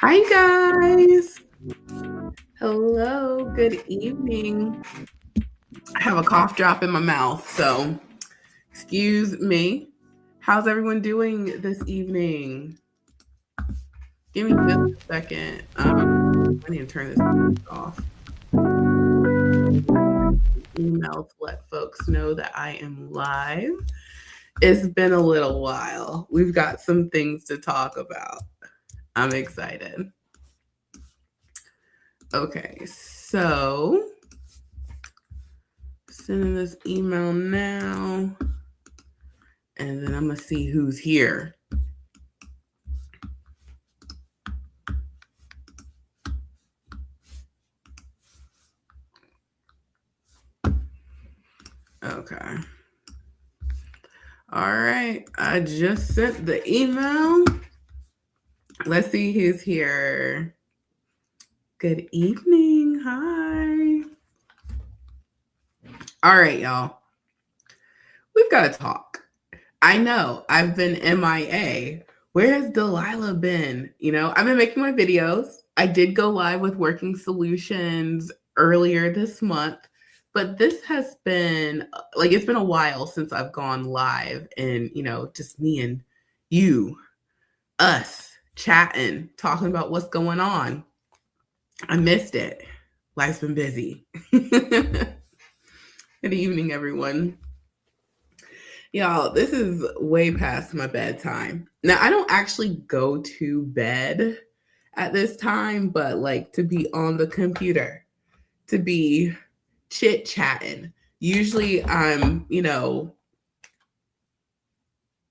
Hi guys. Hello, good evening. I have a cough drop in my mouth, so excuse me. How's everyone doing this evening? Give me just a second. I need to turn this off. Email to let folks know that I am live. It's been a little while. We've got some things to talk about. I'm excited. Okay, so sending this email now, and then I'm gonna see who's here. Okay. All right, I just sent the email. Let's see who's here. Good evening. Hi. All right, y'all. We've got to talk. I know I've been MIA. Where has Delilah been? I've been making my videos. I did go live with Working Solutions earlier this month, but this has been it's been a while since I've gone live and, just me and you, us chatting, talking about what's going on. I missed it. Life's been busy. Good evening, everyone. Y'all, this is way past my bedtime. Now, I don't actually go to bed at this time, but to be on the computer, to be chit-chatting. Usually I'm,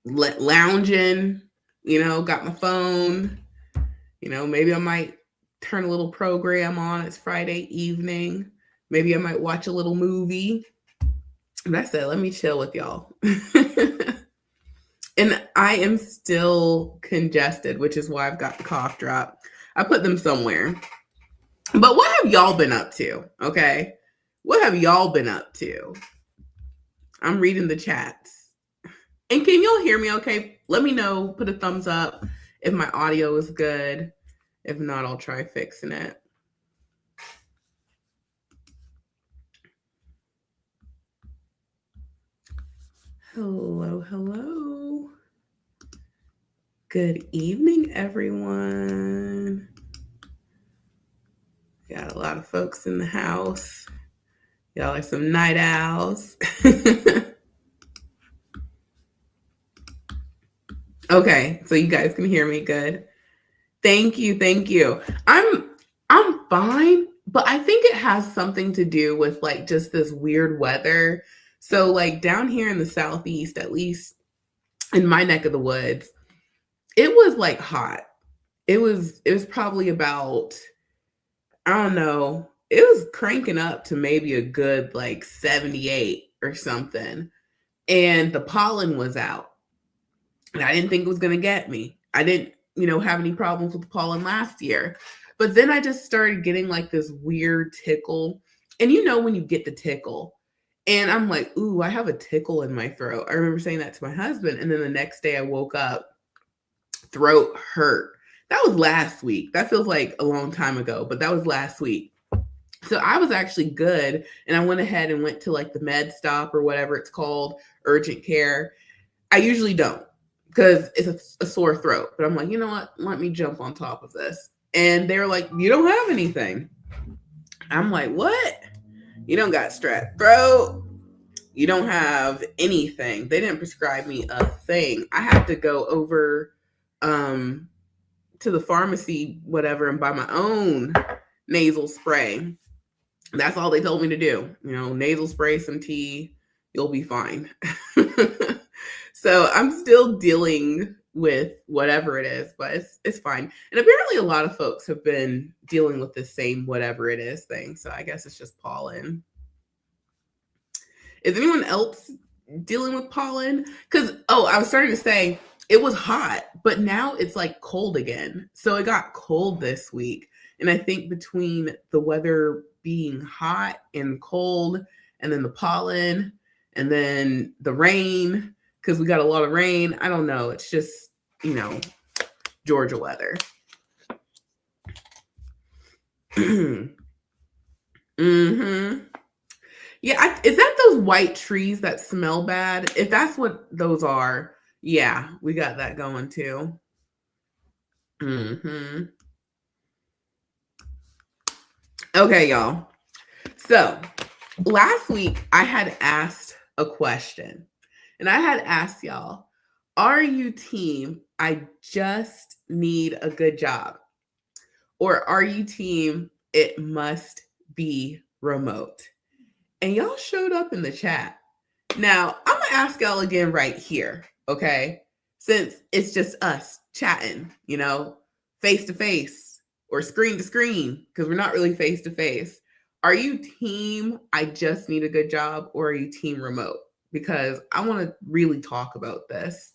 lounging, got my phone, maybe I might turn a little program on. It's Friday evening. Maybe I might watch a little movie. That's it. Let me chill with y'all. And I am still congested, which is why I've got the cough drop. I put them somewhere. But what have y'all been up to? Okay. What have y'all been up to? I'm reading the chats. And can y'all hear me okay? Let me know. Put a thumbs up if my audio is good. If not, I'll try fixing it. Hello, hello. Good evening, everyone. Got a lot of folks in the house. Y'all are some night owls. Okay, so you guys can hear me good. Thank you, thank you. I'm fine, but I think it has something to do with just this weird weather. So down here in the Southeast, at least in my neck of the woods, it was hot. It was probably about, I don't know, it was cranking up to maybe a good 78 or something. And the pollen was out. And I didn't think it was going to get me. I didn't, have any problems with the pollen last year. But then I just started getting this weird tickle. And when you get the tickle, and I'm like, ooh, I have a tickle in my throat. I remember saying that to my husband. And then the next day I woke up, throat hurt. That was last week. That feels like a long time ago, but that was last week. So I was actually good. And I went ahead and went to the med stop or whatever it's called, urgent care. I usually don't because it's a sore throat. But I'm like, you know what? Let me jump on top of this. And they're like, you don't have anything. I'm like, what? You don't got strep throat. You don't have anything. They didn't prescribe me a thing. I had to go over to the pharmacy, whatever, and buy my own nasal spray. That's all they told me to do. You know, nasal spray, some tea, you'll be fine. So I'm still dealing with whatever it is, but it's fine. And apparently a lot of folks have been dealing with the same whatever it is thing. So I guess it's just pollen. Is anyone else dealing with pollen? Because, I was starting to say it was hot, but now it's like cold again. So it got cold this week. And I think between the weather being hot and cold, and then the pollen, and then the rain, because we got a lot of rain. I don't know. It's just, Georgia weather. Mm-hmm. Yeah, is that those white trees that smell bad? If that's what those are, yeah, we got that going too. Mm-hmm. Okay, y'all. So last week I had asked a question, and I had asked y'all, are you team, I just need a good job? Or are you team, it must be remote? And y'all showed up in the chat. Now, I'm going to ask y'all again right here, okay? Since it's just us chatting, face to face or screen to screen, because we're not really face to face. Are you team, I just need a good job, or are you team remote? Because I want to really talk about this.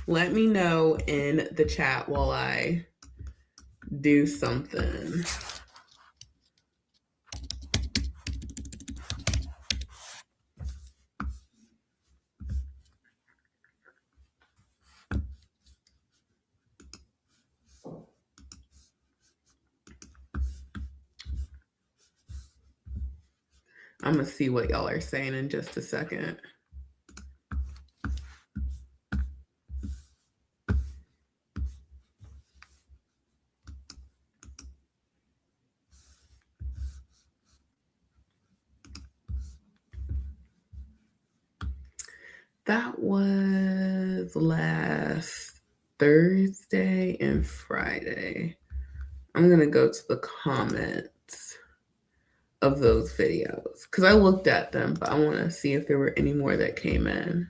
Let me know in the chat while I do something. I'm going to see what y'all are saying in just a second. That was last Thursday and Friday. I'm going to go to the comments of those videos because I looked at them, but I want to see if there were any more that came in.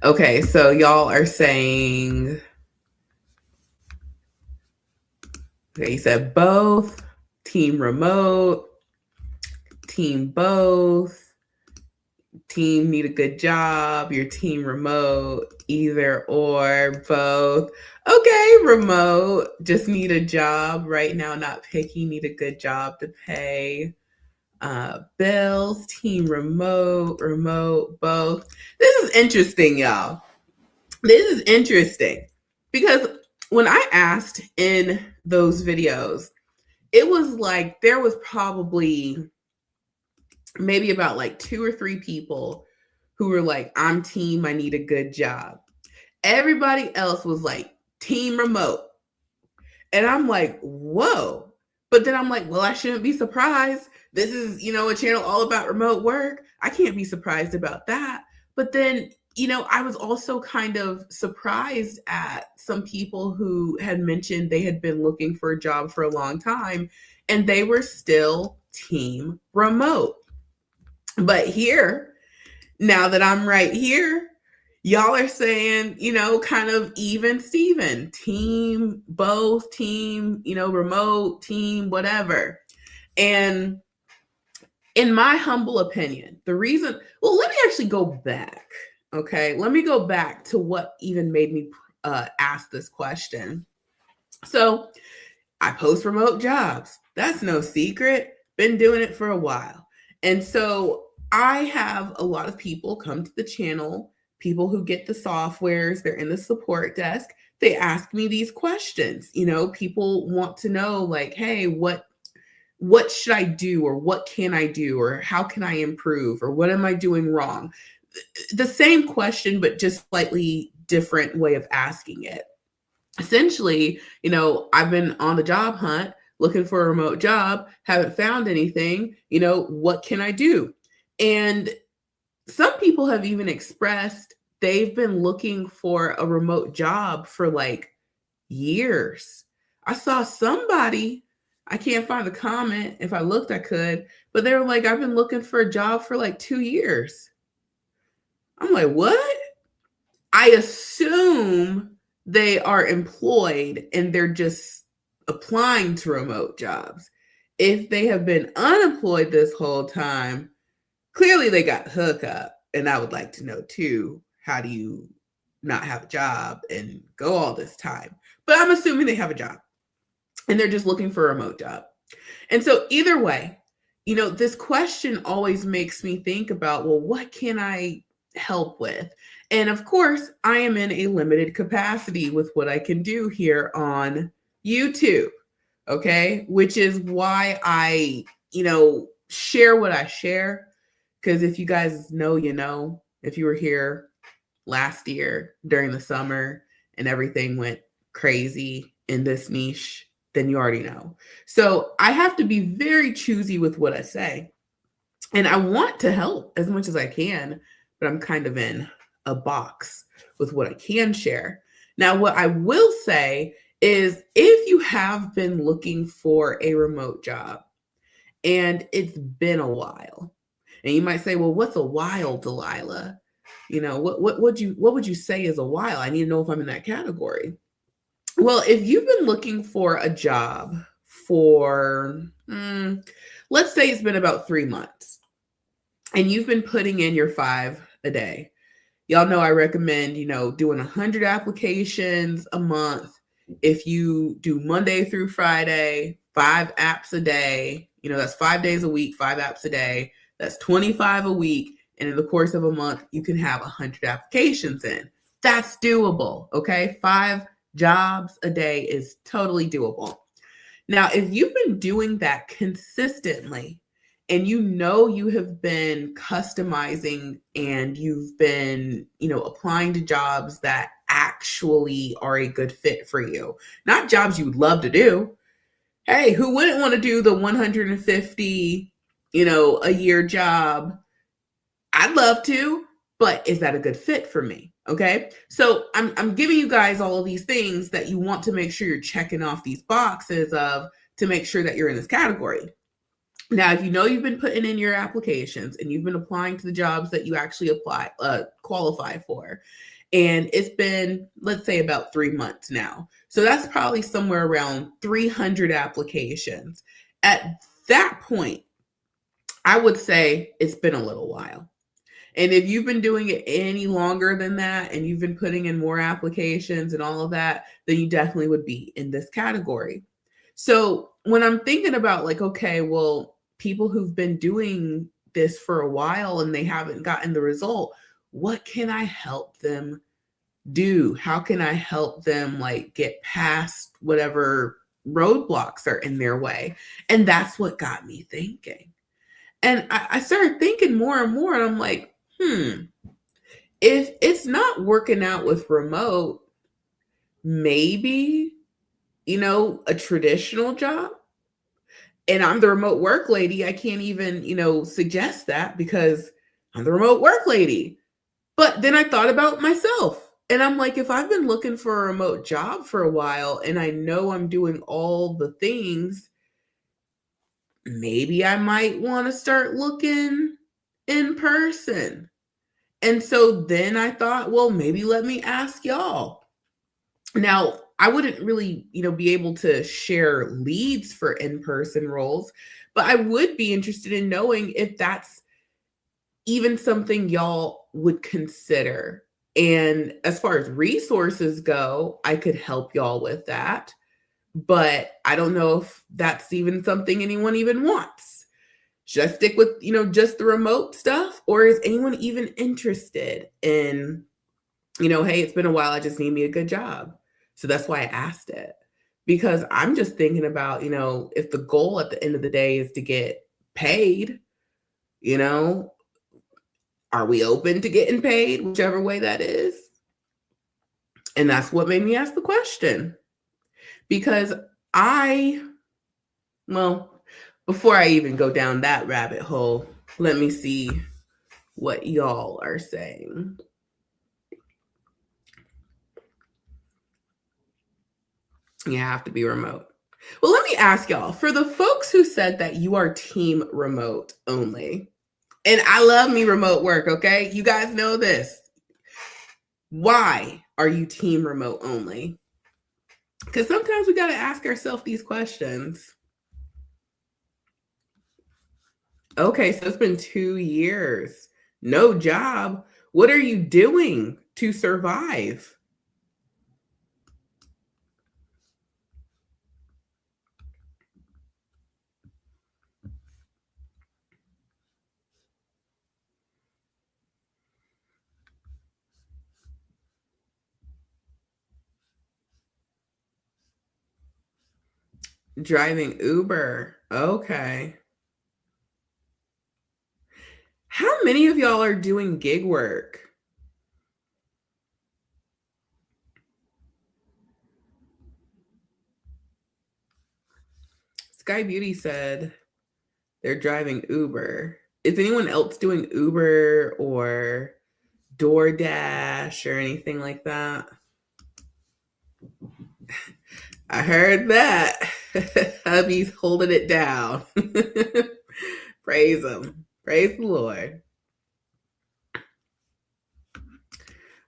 Okay, so y'all are saying, okay, you said both, team remote, team both, team need a good job, your team remote, either or, both. Okay, remote, just need a job right now, not picky, need a good job to pay bills, team remote, both. This is interesting, y'all. This is interesting because when I asked in those videos, it was like there was probably maybe about like 2 or 3 people who were like, I'm team, I need a good job. Everybody else was like, team remote. And I'm like, whoa. But then I'm like, well, I shouldn't be surprised. This is, a channel all about remote work. I can't be surprised about that. But then, I was also kind of surprised at some people who had mentioned they had been looking for a job for a long time and they were still team remote. But here, now that I'm right here, y'all are saying, kind of even Steven, team, both, team, remote, team, whatever. And in my humble opinion, the reason, let me actually go back. Okay, let me go back to what even made me ask this question. So I post remote jobs. That's no secret. Been doing it for a while. And so I have a lot of people come to the channel, people who get the softwares, they're in the support desk. They ask me these questions. People want to know like, hey, what what should I do, or what can I do, or how can I improve, or what am I doing wrong? The same question, but just slightly different way of asking it. Essentially, I've been on the job hunt looking for a remote job, haven't found anything, what can I do? And some people have even expressed they've been looking for a remote job for like years. I saw somebody, I can't find the comment. If I looked, I could, but they were like, I've been looking for a job for like 2 years. I'm like, what? I assume they are employed and they're just applying to remote jobs. If they have been unemployed this whole time, clearly they got hookup. And I would like to know too, how do you not have a job and go all this time? But I'm assuming they have a job and they're just looking for a remote job. And so either way, this question always makes me think about, well, what can I help with? And of course, I am in a limited capacity with what I can do here on YouTube. Okay. Which is why I, share what I share. Because if you guys know, if you were here last year during the summer and everything went crazy in this niche, then you already know. So I have to be very choosy with what I say. And I want to help as much as I can, but I'm kind of in a box with what I can share. Now, what I will say is if you have been looking for a remote job and it's been a while, and you might say, well, what's a while, Delilah? What would you say is a while? I need to know if I'm in that category. Well, if you've been looking for a job for, let's say it's been about 3 months, and you've been putting in your 5 a day. Y'all know I recommend, doing 100 applications a month. If you do Monday through Friday, 5 apps a day, that's 5 days a week, 5 apps a day. That's 25 a week. And in the course of a month, you can have 100 applications in. That's doable. Okay. 5 jobs a day is totally doable. Now, if you've been doing that consistently and you have been customizing and you've been, applying to jobs that actually are a good fit for you, not jobs you would love to do. Hey, who wouldn't want to do the 150, a year job? I'd love to, but is that a good fit for me? Okay. So I'm giving you guys all of these things that you want to make sure you're checking off these boxes of to make sure that you're in this category. Now, if you've been putting in your applications and you've been applying to the jobs that you actually qualify for, and it's been, let's say, about 3 months now. So that's probably somewhere around 300 applications. At that point, I would say it's been a little while. And if you've been doing it any longer than that, and you've been putting in more applications and all of that, then you definitely would be in this category. So when I'm thinking about like, okay, well, people who've been doing this for a while and they haven't gotten the result, what can I help them do? How can I help them like get past whatever roadblocks are in their way? And that's what got me thinking. And I started thinking more and more, and I'm like, if it's not working out with remote, maybe, a traditional job. And I'm the remote work lady. I can't even, suggest that because I'm the remote work lady. But then I thought about myself. And I'm like, if I've been looking for a remote job for a while and I know I'm doing all the things, maybe I might want to start looking in person. And so then I thought, well, maybe let me ask y'all. Now, I wouldn't really, be able to share leads for in-person roles, but I would be interested in knowing if that's even something y'all would consider. And as far as resources go, I could help y'all with that. But I don't know if that's even something anyone even wants. Should I stick with, just the remote stuff? Or is anyone even interested in, hey, it's been a while, I just need me a good job. So that's why I asked it. because I'm just thinking about, if the goal at the end of the day is to get paid, you know, are we open to getting paid, whichever way that is? And that's what made me ask the question. Because well, before I even go down that rabbit hole, let me see what y'all are saying. You have to be remote. Well, let me ask y'all, for the folks who said that you are team remote only, and I love me remote work, okay? You guys know this. Why are you team remote only? Because sometimes we got to ask ourselves these questions. Okay, so it's been 2 years. No job. What are you doing to survive? Driving Uber. Okay. How many of y'all are doing gig work? Sky Beauty said they're driving Uber. Is anyone else doing Uber or DoorDash or anything like that? I heard that. Hubby's holding it down. Praise him. Praise the Lord.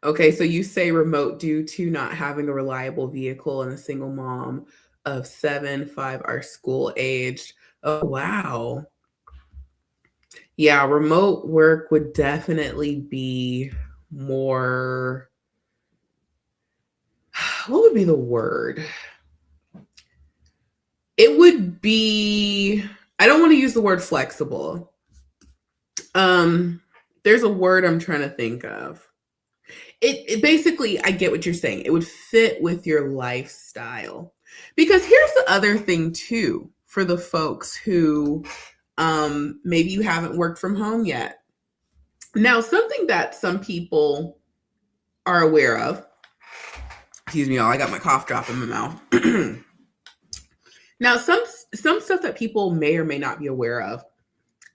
Okay, so you say remote due to not having a reliable vehicle and a single mom of 7, 5 are school aged. Oh, wow. Yeah, remote work would definitely be more, what would be the word? It would be, I don't want to use the word flexible. There's a word I'm trying to think of. It basically, I get what you're saying. It would fit with your lifestyle. Because here's the other thing too, for the folks who maybe you haven't worked from home yet. Now, something that some people are aware of, excuse me, y'all, I got my cough drop in my mouth. Now, some stuff that people may or may not be aware of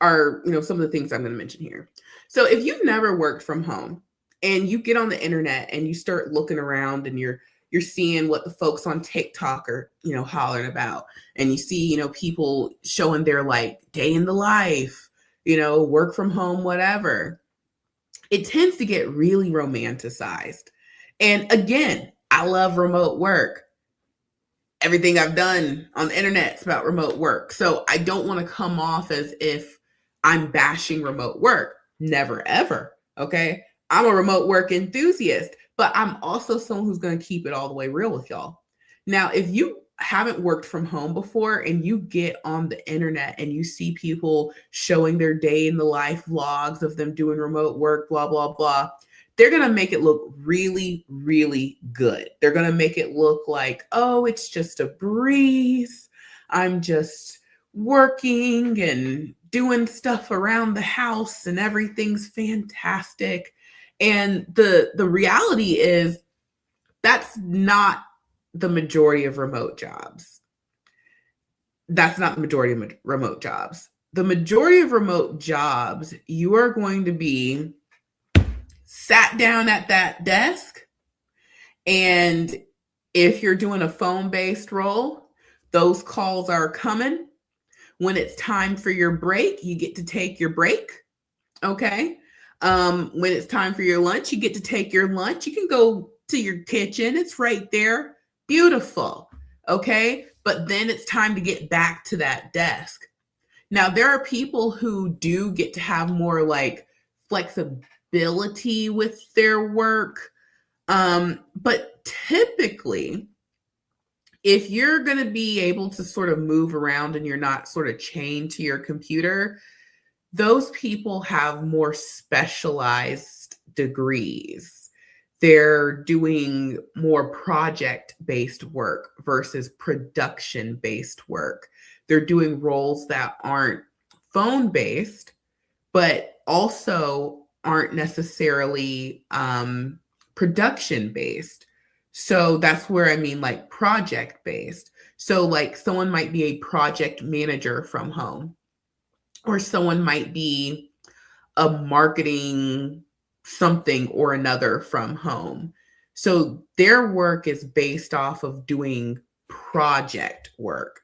are, some of the things I'm going to mention here. So if you've never worked from home and you get on the internet and you start looking around and you're seeing what the folks on TikTok are, hollering about, and you see, people showing their like day in the life, work from home, whatever, it tends to get really romanticized. And again, I love remote work. Everything I've done on the internet is about remote work. So I don't want to come off as if I'm bashing remote work. Never, ever. Okay. I'm a remote work enthusiast, but I'm also someone who's going to keep it all the way real with y'all. Now, if you haven't worked from home before and you get on the internet and you see people showing their day in the life vlogs of them doing remote work, blah, blah, blah, they're going to make it look really, really good. They're going to make it look like, oh, it's just a breeze. I'm just working and doing stuff around the house and everything's fantastic. And the reality is that's not the majority of remote jobs. That's not the majority of remote jobs. The majority of remote jobs, you are going to be sat down at that desk, and if you're doing a phone-based role, those calls are coming. When it's time for your break, you get to take your break. Okay. When it's time for your lunch, you get to take your lunch. You can go to your kitchen. It's right there. Beautiful. Okay. But then it's time to get back to that desk. Now, there are people who do get to have more like flexibility with their work. But typically, if you're going to be able to sort of move around and you're not sort of chained to your computer, those people have more specialized degrees. They're doing more project-based work versus production-based work. They're doing roles that aren't phone-based, but also aren't necessarily production-based. So that's where I mean like project-based. So like someone might be a project manager from home, or someone might be a marketing something or another from home. So their work is based off of doing project work.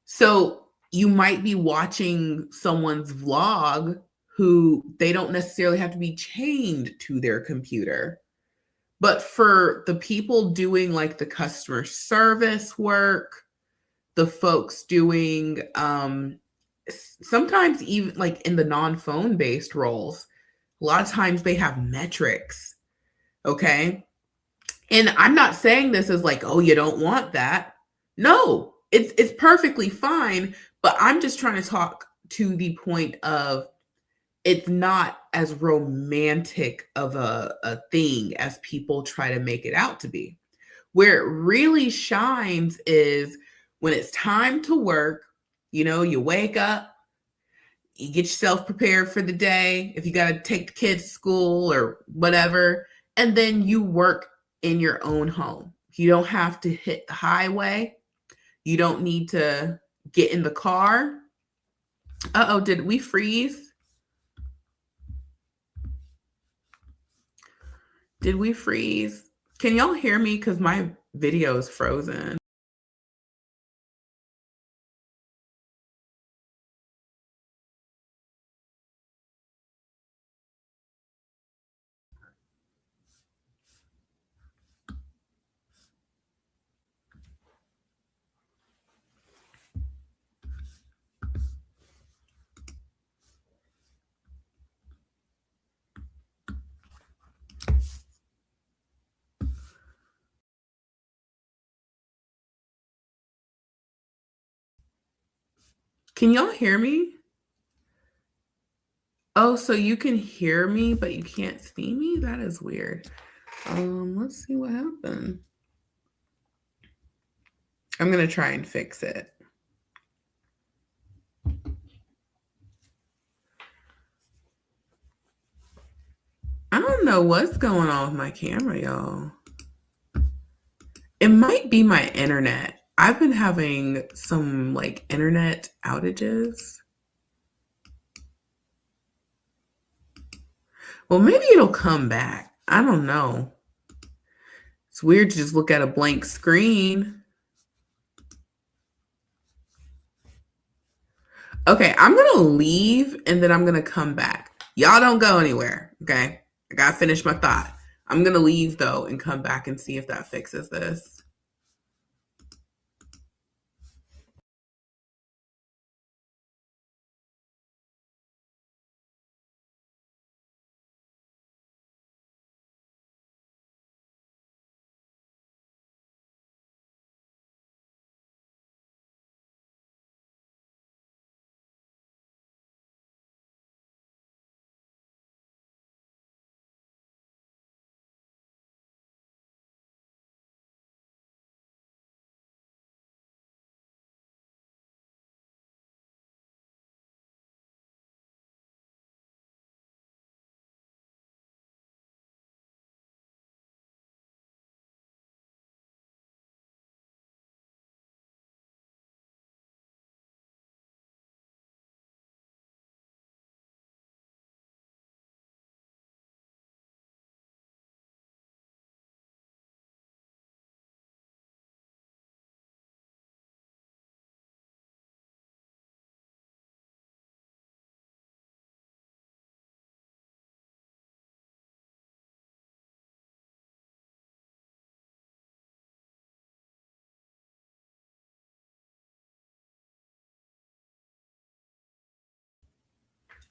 So you might be watching someone's vlog who they don't necessarily have to be chained to their computer. But for the people doing like the customer service work, the folks doing sometimes even like in the non-phone based roles, a lot of times they have metrics. Okay. And I'm not saying this as like, oh, you don't want that. No, it's perfectly fine. But I'm just trying to talk to the point of it's not as romantic of a thing as people try to make it out to be. Where it really shines is when it's time to work, you wake up, you get yourself prepared for the day, if you got to take the kids to school or whatever, and then you work in your own home. You don't have to hit the highway. You don't need to get in the car. Uh-oh, did we freeze? Did we freeze? Can y'all hear me? Because my video is frozen. Can y'all hear me? Oh, so you can hear me, but you can't see me? That is weird. Let's see what happened. I'm gonna try and fix it. I don't know what's going on with my camera, y'all. It might be my internet. I've been having some like internet outages. Well, maybe it'll come back. I don't know. It's weird to just look at a blank screen. Okay, I'm going to leave and then I'm going to come back. Y'all don't go anywhere, okay? I got to finish my thought. I'm going to leave though and come back and see if that fixes this.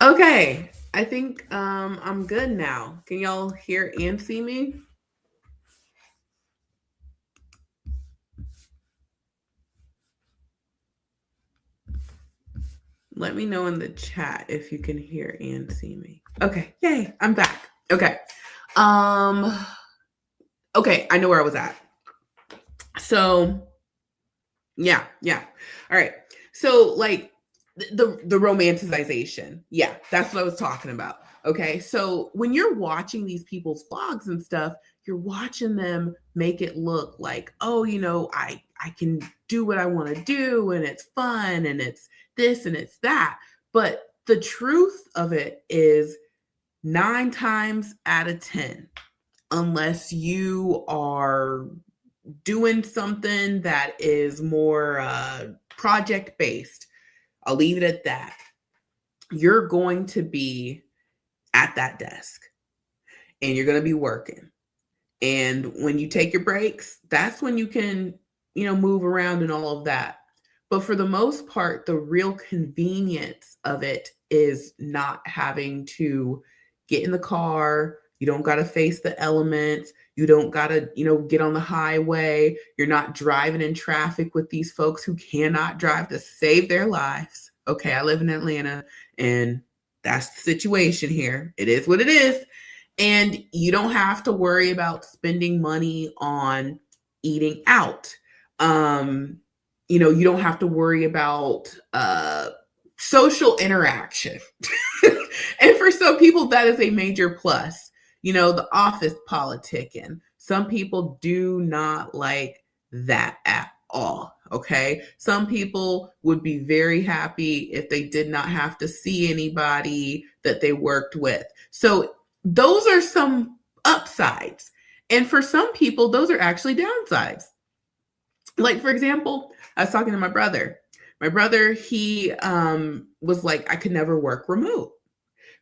Okay, I think I'm good now. Can y'all hear and see me? Let me know in the chat if you can hear and see me. Okay, yay, I'm back. Okay. Um, okay, I know where I was at. So yeah. All right. So like the romanticization. Yeah, that's what I was talking about. Okay. So when you're watching these people's vlogs and stuff, you're watching them make it look like, oh, I can do what I want to do and it's fun and it's this and it's that. But the truth of it is 9 times out of 10, unless you are doing something that is more project based, I'll leave it at that. You're going to be at that desk and you're going to be working. And when you take your breaks, that's when you can, move around and all of that. But for the most part, the real convenience of it is not having to get in the car. You don't got to face the elements. You don't got to, get on the highway. You're not driving in traffic with these folks who cannot drive to save their lives. Okay, I live in Atlanta and that's the situation here. It is what it is. And you don't have to worry about spending money on eating out. You don't have to worry about social interaction. And for some people, that is a major plus. The office politicking. Some people do not like that at all. Okay. Some people would be very happy if they did not have to see anybody that they worked with. So those are some upsides. And for some people, those are actually downsides. Like, for example, I was talking to my brother. My brother, he was like, I could never work remote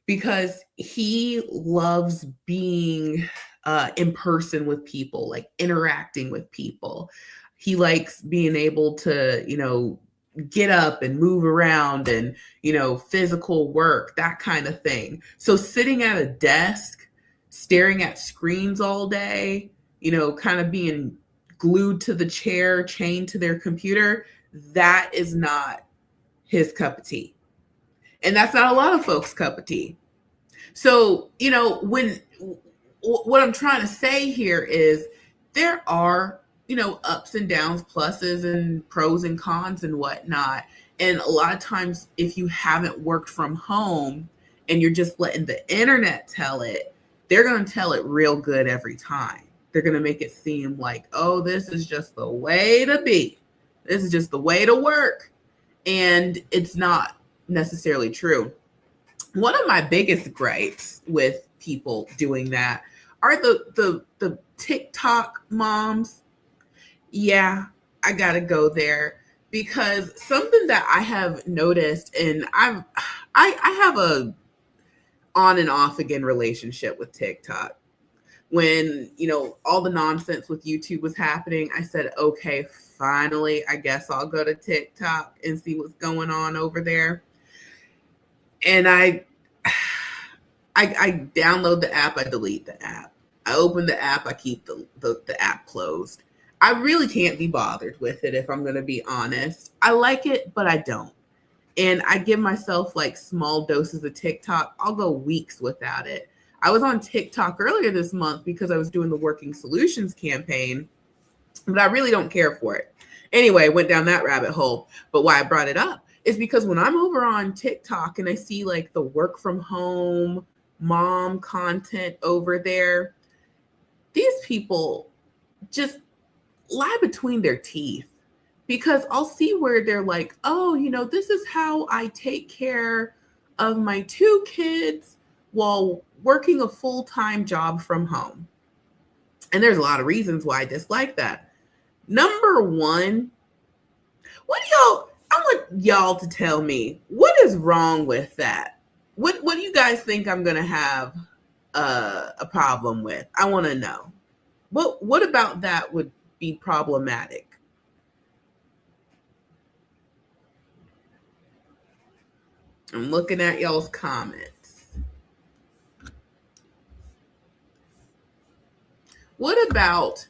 because he loves being in person with people, like interacting with people. He likes being able to, get up and move around and, physical work, that kind of thing. So sitting at a desk, staring at screens all day, kind of being glued to the chair, chained to their computer, that is not his cup of tea. And that's not a lot of folks' cup of tea. So, what I'm trying to say here is there are, ups and downs, pluses and pros and cons and whatnot. And a lot of times, if you haven't worked from home and you're just letting the internet tell it, they're going to tell it real good every time. They're going to make it seem like, oh, this is just the way to be. This is just the way to work. And it's not necessarily true. One of my biggest gripes with people doing that are the TikTok moms. Yeah, I gotta go there because something that I have noticed, and I have a on and off again relationship with TikTok. When all the nonsense with YouTube was happening, I said, okay, finally, I guess I'll go to TikTok and see what's going on over there. And I download the app, I delete the app. I open the app, I keep the app closed. I really can't be bothered with it, if I'm going to be honest. I like it, but I don't. And I give myself like small doses of TikTok. I'll go weeks without it. I was on TikTok earlier this month because I was doing the Working Solutions campaign, but I really don't care for it. Anyway, went down that rabbit hole. But why I brought it up is because when I'm over on TikTok and I see like the work from home mom content over there, these people just lie between their teeth, because I'll see where they're like, oh, this is how I take care of my 2 kids while working a full-time job from home. And there's a lot of reasons why I dislike that. Number one, I want y'all to tell me what is wrong with that. What do you guys think I'm gonna have a problem with? I want to know. What about that would be problematic? I'm looking at y'all's comments. What about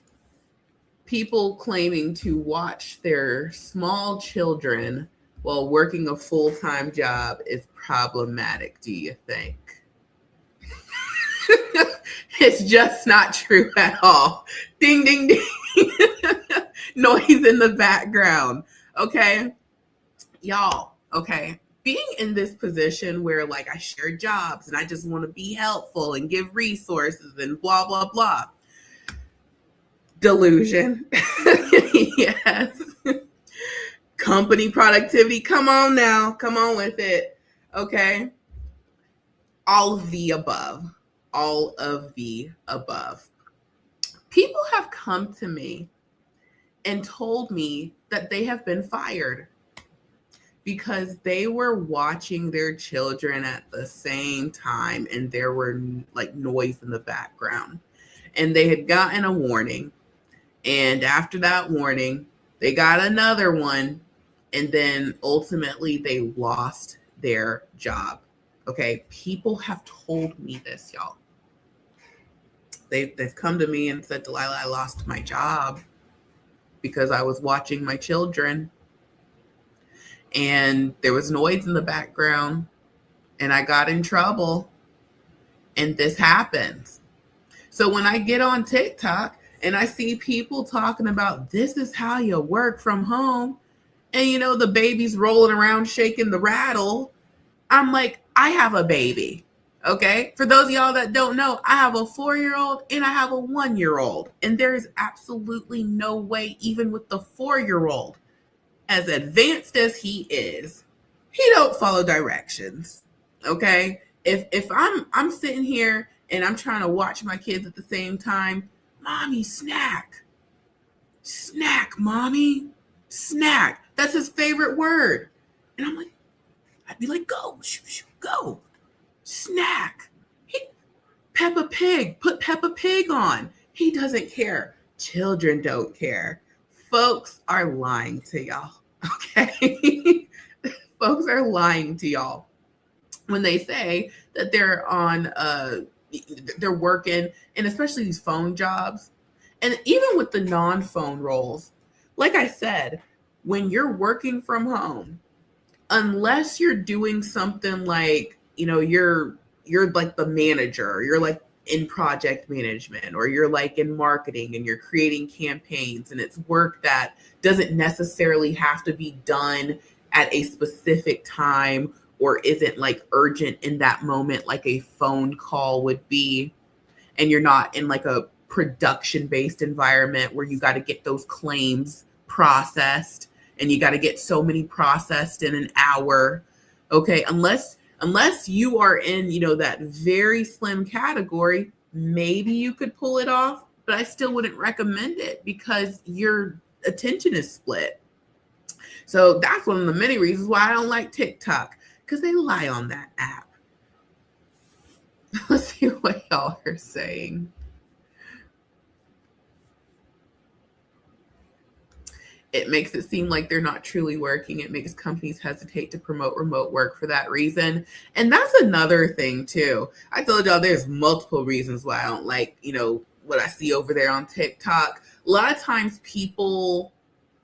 people claiming to watch their small children while working a full-time job is problematic, do you think? It's just not true at all. Ding, ding, ding. Noise in the background. Okay. Y'all, okay. Being in this position where like I share jobs and I just want to be helpful and give resources and blah, blah, blah. Delusion. Yes. Company productivity. Come on now. Come on with it. Okay. All of the above. All of the above. People have come to me and told me that they have been fired because they were watching their children at the same time and there were like noise in the background. And they had gotten a warning. And after that warning, they got another one. And then ultimately they lost their job. Okay. People have told me this, y'all. They've come to me and said, Delilah, I lost my job because I was watching my children and there was noise in the background and I got in trouble and this happens. So when I get on TikTok and I see people talking about this is how you work from home and you know the baby's rolling around shaking the rattle, I'm like, I have a baby. Okay. For those of y'all that don't know, I have a 4-year-old and I have a 1-year-old. And there is absolutely no way, even with the 4-year-old, as advanced as he is, he don't follow directions. Okay. If I'm sitting here and I'm trying to watch my kids at the same time, mommy, snack. Snack, mommy. Snack. That's his favorite word. And I'm like, I'd be like, go, shoo, shoo, go. Snack. Peppa Pig. Put Peppa Pig on. He doesn't care. Children don't care. Folks are lying to y'all. Okay. Folks are lying to y'all when they say that they're on they're working, and especially these phone jobs. And even with the non-phone roles, like I said, when you're working from home, unless you're doing something like, you know, you're like the manager, you're like in project management, or you're like in marketing and you're creating campaigns and it's work that doesn't necessarily have to be done at a specific time or isn't like urgent in that moment like a phone call would be, and you're not in like a production based environment where you got to get those claims processed and you got to get so many processed in an hour. Okay, unless you are in, you know, that very slim category, maybe you could pull it off, but I still wouldn't recommend it because your attention is split. So that's one of the many reasons why I don't like TikTok, because they lie on that app. Let's see what y'all are saying. It makes it seem like they're not truly working. It makes companies hesitate to promote remote work for that reason. And that's another thing too. I told y'all there's multiple reasons why I don't like, you know, what I see over there on TikTok. A lot of times people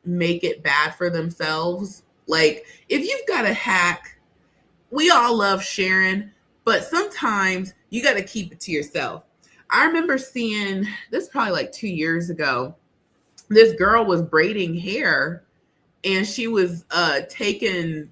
make it bad for themselves. Like if you've got a hack, we all love sharing, but sometimes you got to keep it to yourself. I remember seeing this probably like 2 years ago. This girl was braiding hair and she was taking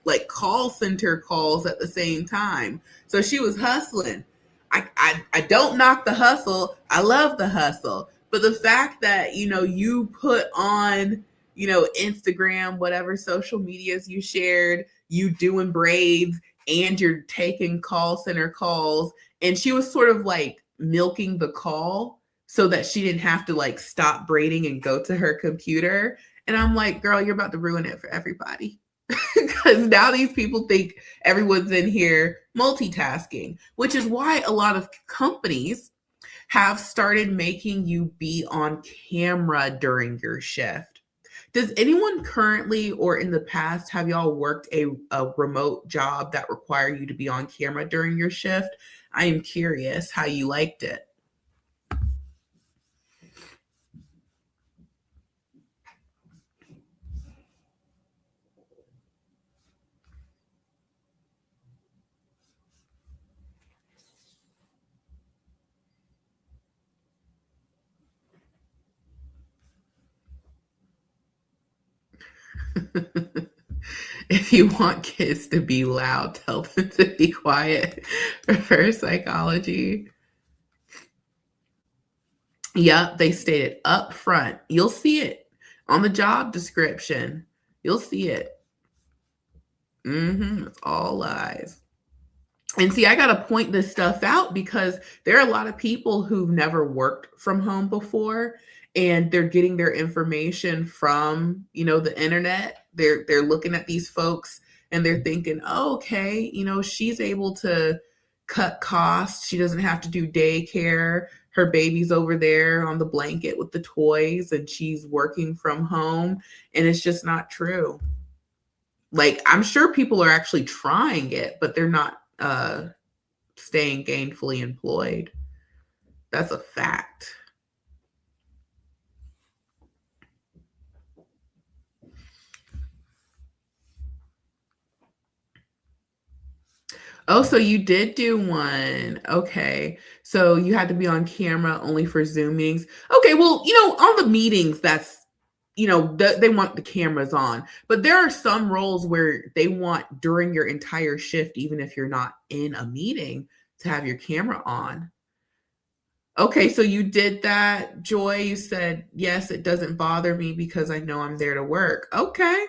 like call center calls at the same time. So she was hustling. I don't knock the hustle. I love the hustle. But the fact that, you know, you put on, you know, Instagram, whatever social medias you shared, you doing braids and you're taking call center calls. And she was sort of like milking the call so that she didn't have to like stop braiding and go to her computer. And I'm like, girl, you're about to ruin it for everybody. Because now these people think everyone's in here multitasking, which is why a lot of companies have started making you be on camera during your shift. Does anyone currently or in the past have y'all worked a remote job that required you to be on camera during your shift? I am curious how you liked it. If you want kids to be loud, tell them to be quiet. Reverse psychology. Yep, they stated up front. You'll see it on the job description. You'll see it. It's all lies. And see, I got to point this stuff out because there are a lot of people who've never worked from home before and they're getting their information from, the internet. They're looking at these folks and they're thinking, oh, okay, she's able to cut costs. She doesn't have to do daycare. Her baby's over there on the blanket with the toys and she's working from home. And it's just not true. Like, I'm sure people are actually trying it, but they're not staying gainfully employed. That's a fact. Oh, so you did do one. Okay. So you had to be on camera only for Zoom meetings. Okay. Well, on the meetings, that's, they want the cameras on. But there are some roles where they want during your entire shift, even if you're not in a meeting, to have your camera on. Okay, so you did that, Joy. You said, yes, it doesn't bother me because I know I'm there to work. Okay.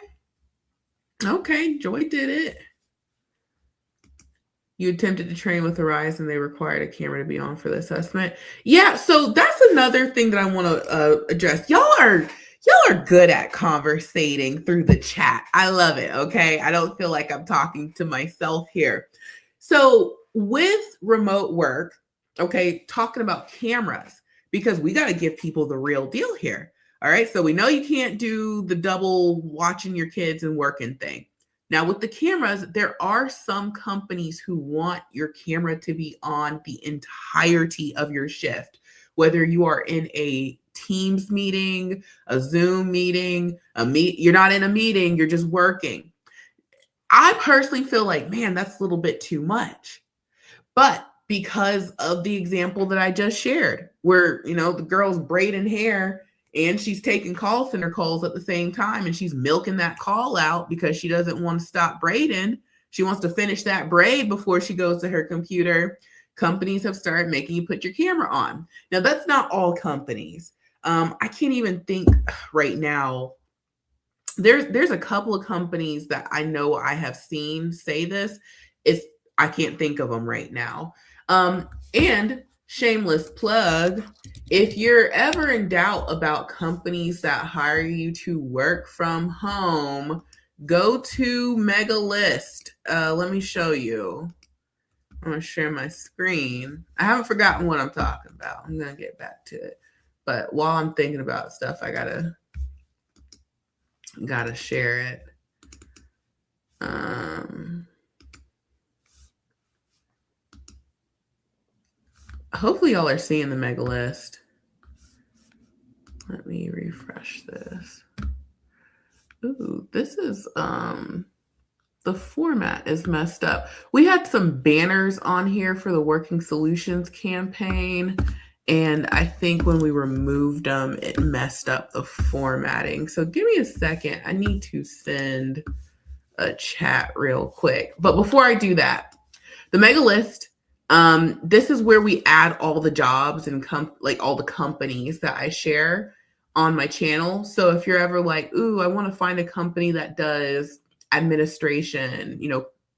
Okay, Joy did it. You attempted to train with Arise and they required a camera to be on for the assessment. Yeah, so that's another thing that I want to address. Y'all are good at conversating through the chat. I love it, okay? I don't feel like I'm talking to myself here. So with remote work, okay, talking about cameras, because we got to give people the real deal here. All right, so we know you can't do the double watching your kids and working thing. Now, with the cameras, there are some companies who want your camera to be on the entirety of your shift, whether you are in a Teams meeting, a Zoom meeting, you're not in a meeting, you're just working. I personally feel like, man, that's a little bit too much. But because of the example that I just shared, where, the girl's braiding hair and she's taking call center calls at the same time and she's milking that call out because she doesn't want to stop braiding. She wants to finish that braid before she goes to her computer. Companies have started making you put your camera on. Now, that's not all companies. I can't even think right now. There's a couple of companies that I know I have seen say this. I can't think of them right now. And shameless plug, if you're ever in doubt about companies that hire you to work from home, go to Mega List. Let me show you. I'm going to share my screen. I haven't forgotten what I'm talking about. I'm going to get back to it. But while I'm thinking about stuff, I gotta share it. Hopefully y'all are seeing the Mega List. Let me refresh this. Ooh, this is the format is messed up. We had some banners on here for the Working Solutions campaign, and I think when we removed them, it messed up the formatting. So give me a second. I need to send a chat real quick. But before I do that, the Mega List, this is where we add all the jobs and all the companies that I share on my channel. So if you're ever like, ooh, I want to find a company that does administration,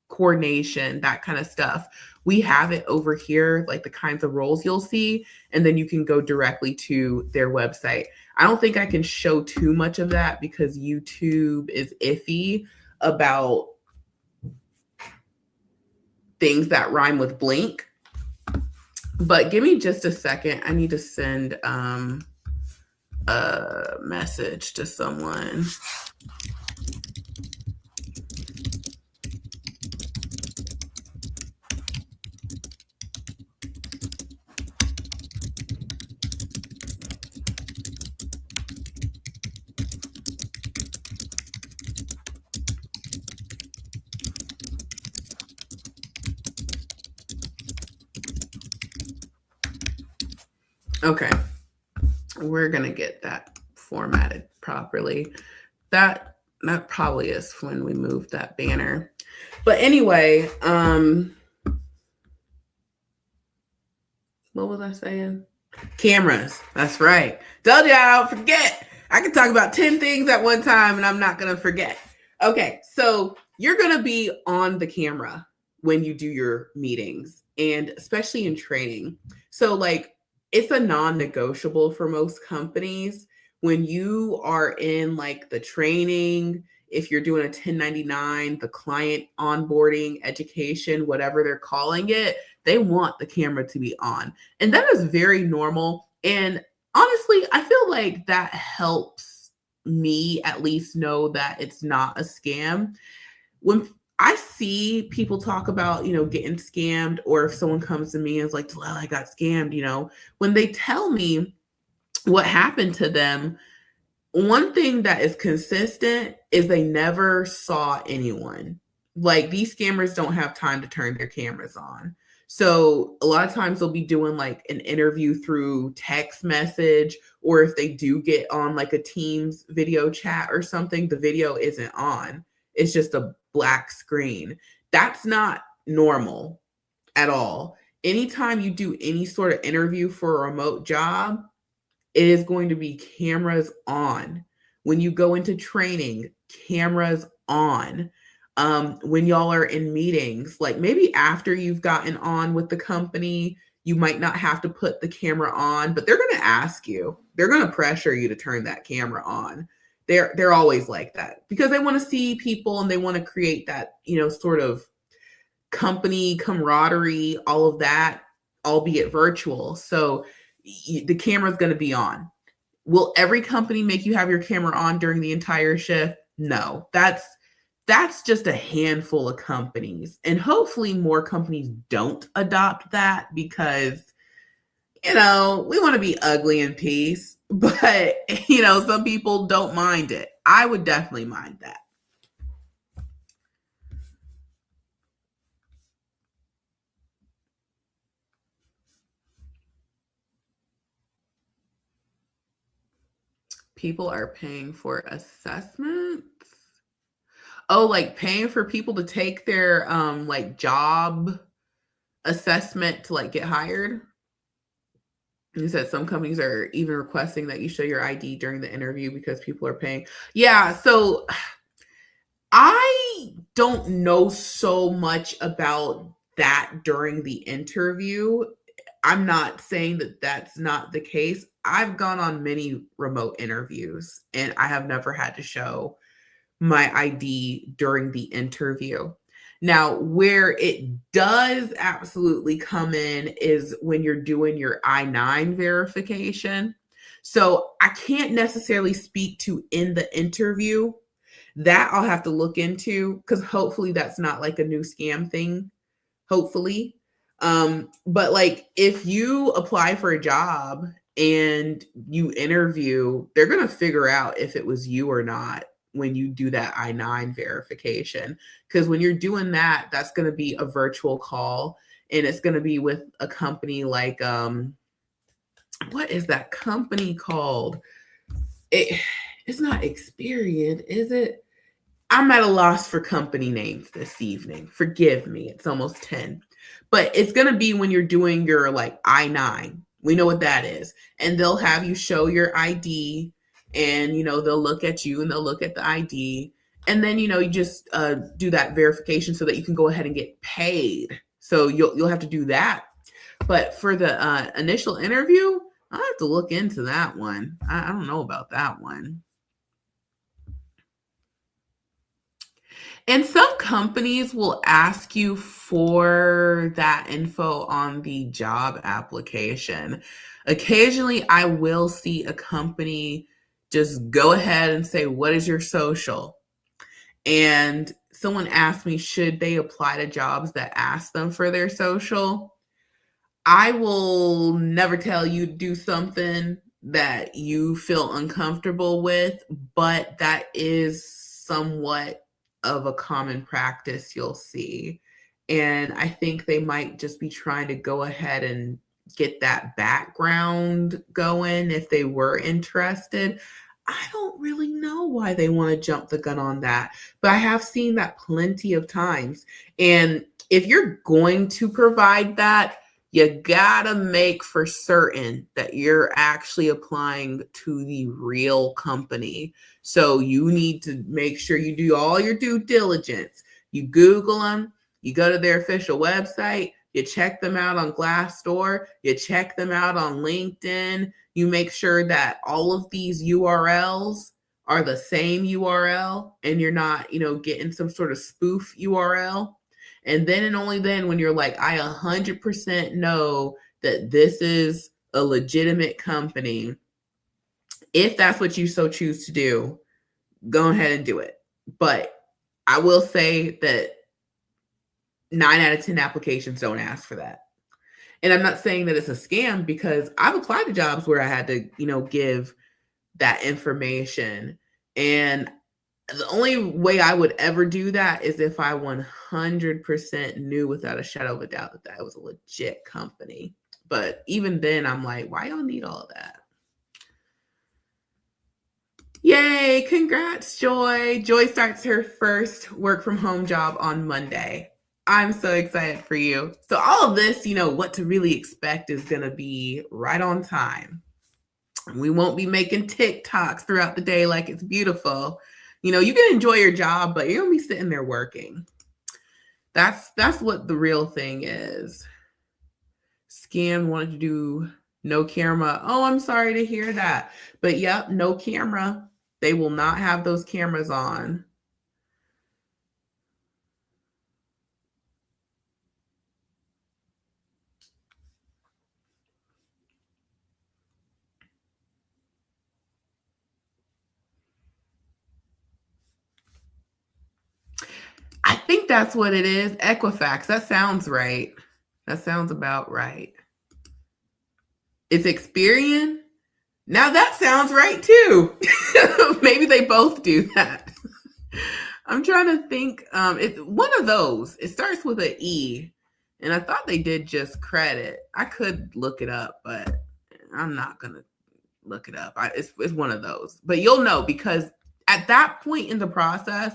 coordination, that kind of stuff, we have it over here, like the kinds of roles you'll see, and then you can go directly to their website. I don't think I can show too much of that because YouTube is iffy about things that rhyme with blink. But give me just a second. I need to send a message to someone. Okay, we're going to get that formatted properly. That That probably is when we moved that banner. But anyway, what was I saying? Cameras. That's right. Told you I don't forget. I can talk about 10 things at one time and I'm not going to forget. Okay, so you're going to be on the camera when you do your meetings, and especially in training. So, like, it's a non negotiable for most companies when you are in like the training. If you're doing a 1099, the client onboarding, education, whatever they're calling it, they want the camera to be on. And that is very normal. And honestly, I feel like that helps me at least know that it's not a scam. When I see people talk about, getting scammed, or if someone comes to me and is like, well, I got scammed, when they tell me what happened to them, one thing that is consistent is they never saw anyone. Like, these scammers don't have time to turn their cameras on. So a lot of times they'll be doing like an interview through text message, or if they do get on like a Teams video chat or something, the video isn't on. It's just a black screen. That's not normal at all. Anytime you do any sort of interview for a remote job, it is going to be cameras on. When you go into training, cameras on. When y'all are in meetings, like maybe after you've gotten on with the company, you might not have to put the camera on, but they're going to ask you. They're going to pressure you to turn that camera on. They're always like that because they want to see people and they want to create that, sort of company camaraderie, all of that, albeit virtual. So the camera is going to be on. Will every company make you have your camera on during the entire shift? No. That's just a handful of companies. And hopefully more companies don't adopt that because, we want to be ugly in peace. But, some people don't mind it. I would definitely mind that. People are paying for assessments. Oh, like paying for people to take their like job assessment to like get hired. You said some companies are even requesting that you show your ID during the interview because people are paying. Yeah, so I don't know so much about that during the interview. I'm not saying that that's not the case. I've gone on many remote interviews and I have never had to show my ID during the interview. Now, where it does absolutely come in is when you're doing your I-9 verification. So I can't necessarily speak to in the interview. That I'll have to look into because hopefully that's not like a new scam thing. Hopefully. But like if you apply for a job and you interview, they're going to figure out if it was you or not when you do that I-9 verification. Because when you're doing that, that's going to be a virtual call and it's going to be with a company like, what is that company called? It's not Experian, is it? I'm at a loss for company names this evening. Forgive me. It's almost 10. But it's going to be when you're doing your like I-9. We know what that is. And they'll have you show your ID and, they'll look at you and they'll look at the ID. And then, you just do that verification so that you can go ahead and get paid. So you'll have to do that. But for the initial interview, I'll have to look into that one. I don't know about that one. And some companies will ask you for that info on the job application. Occasionally, I will see a company just go ahead and say, what is your social? And someone asked me, should they apply to jobs that ask them for their social? I will never tell you to do something that you feel uncomfortable with, but that is somewhat of a common practice you'll see. And I think they might just be trying to go ahead and get that background going if they were interested. I don't really know why they want to jump the gun on that, but I have seen that plenty of times. And if you're going to provide that, you gotta make for certain that you're actually applying to the real company. So you need to make sure you do all your due diligence. You Google them, you go to their official website, you check them out on Glassdoor, you check them out on LinkedIn, you make sure that all of these URLs are the same URL and you're not, getting some sort of spoof URL. And then and only then when you're like, I 100% know that this is a legitimate company, if that's what you so choose to do, go ahead and do it. But I will say that 9 out of 10 applications don't ask for that. And I'm not saying that it's a scam because I've applied to jobs where I had to, give that information. And the only way I would ever do that is if I 100% knew without a shadow of a doubt that that was a legit company. But even then, I'm like, why y'all need all of that? Yay, congrats, Joy. Joy starts her first work from home job on Monday. I'm so excited for you. So all of this, what to really expect is going to be right on time. We won't be making TikToks throughout the day like it's beautiful. You can enjoy your job, but you're going to be sitting there working. That's what the real thing is. Scan wanted to do no camera. Oh, I'm sorry to hear that. But yep, no camera. They will not have those cameras on. I think that's what it is. Equifax. That sounds right. That sounds about right. It's Experian. Now that sounds right too. Maybe they both do that. I'm trying to think. It's one of those. It starts with an E, and I thought they did just credit. I could look it up, but I'm not gonna look it up. It's one of those. But you'll know because at that point in the process,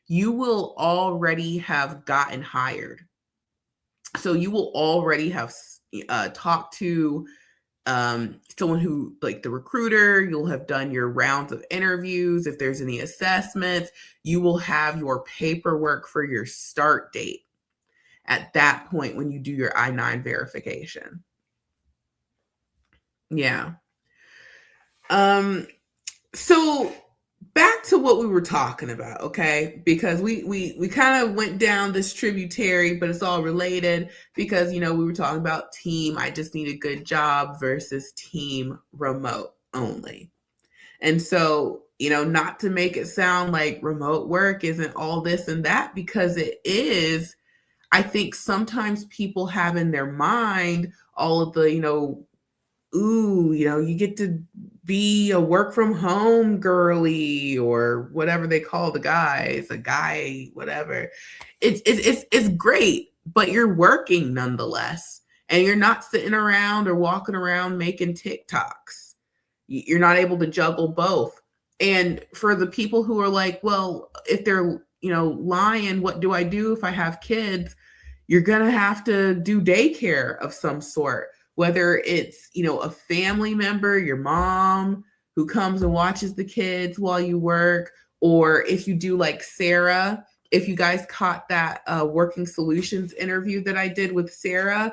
you will already have gotten hired. So you will already have talked to someone who, like the recruiter. You'll have done your rounds of interviews. If there's any assessments, you will have your paperwork for your start date at that point when you do your I-9 verification. Yeah. So back to what we were talking about, okay? Because we kind of went down this tributary, but it's all related because, we were talking about team, I just need a good job versus team remote only. And so, not to make it sound like remote work isn't all this and that, because it is. I think sometimes people have in their mind all of the, you get to be a work from home girly or whatever they call the guys, a guy, whatever. It's great, but you're working nonetheless. And you're not sitting around or walking around making TikToks. You're not able to juggle both. And for the people who are like, well, if they're, lying, what do I do if I have kids? You're going to have to do daycare of some sort. Whether it's, a family member, your mom who comes and watches the kids while you work, or if you do like Sarah, if you guys caught that Working Solutions interview that I did with Sarah,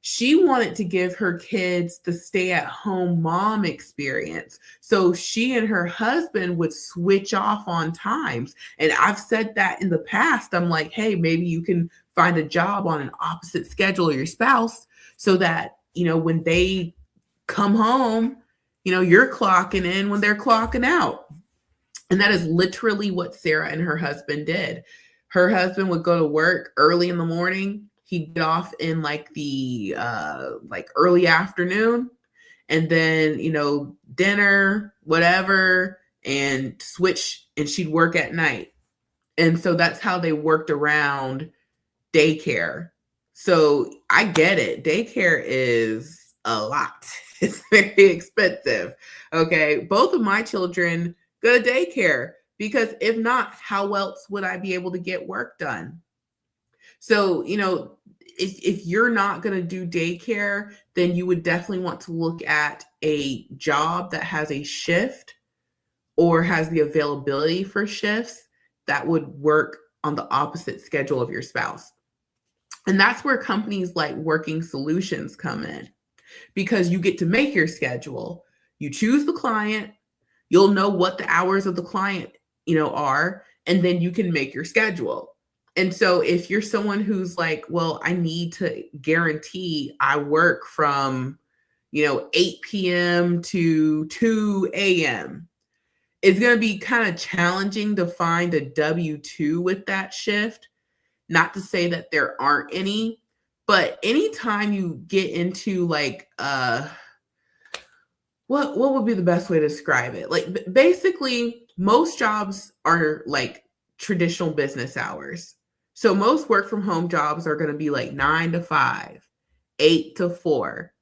she wanted to give her kids the stay-at-home mom experience. So she and her husband would switch off on times. And I've said that in the past. I'm like, hey, maybe you can find a job on an opposite schedule of your spouse so that, when they come home, you're clocking in when they're clocking out. And that is literally what Sarah and her husband did. Her husband would go to work early in the morning. He'd get off in like the early afternoon, and then, dinner, whatever, and switch, and she'd work at night. And so that's how they worked around daycare. So I get it. Daycare is a lot. It's very expensive. Okay. Both of my children go to daycare because if not, how else would I be able to get work done? So, if you're not going to do daycare, then you would definitely want to look at a job that has a shift or has the availability for shifts that would work on the opposite schedule of your spouse. And that's where companies like Working Solutions come in because you get to make your schedule. You choose the client, you'll know what the hours of the client, are, and then you can make your schedule. And so if you're someone who's like, well, I need to guarantee I work from, 8 p.m. to 2 a.m., it's going to be kind of challenging to find a W-2 with that shift. Not to say that there aren't any, but anytime you get into like what would be the best way to describe it? Like basically most jobs are like traditional business hours. So most work from home jobs are going to be like 9 to 5, 8 to 4.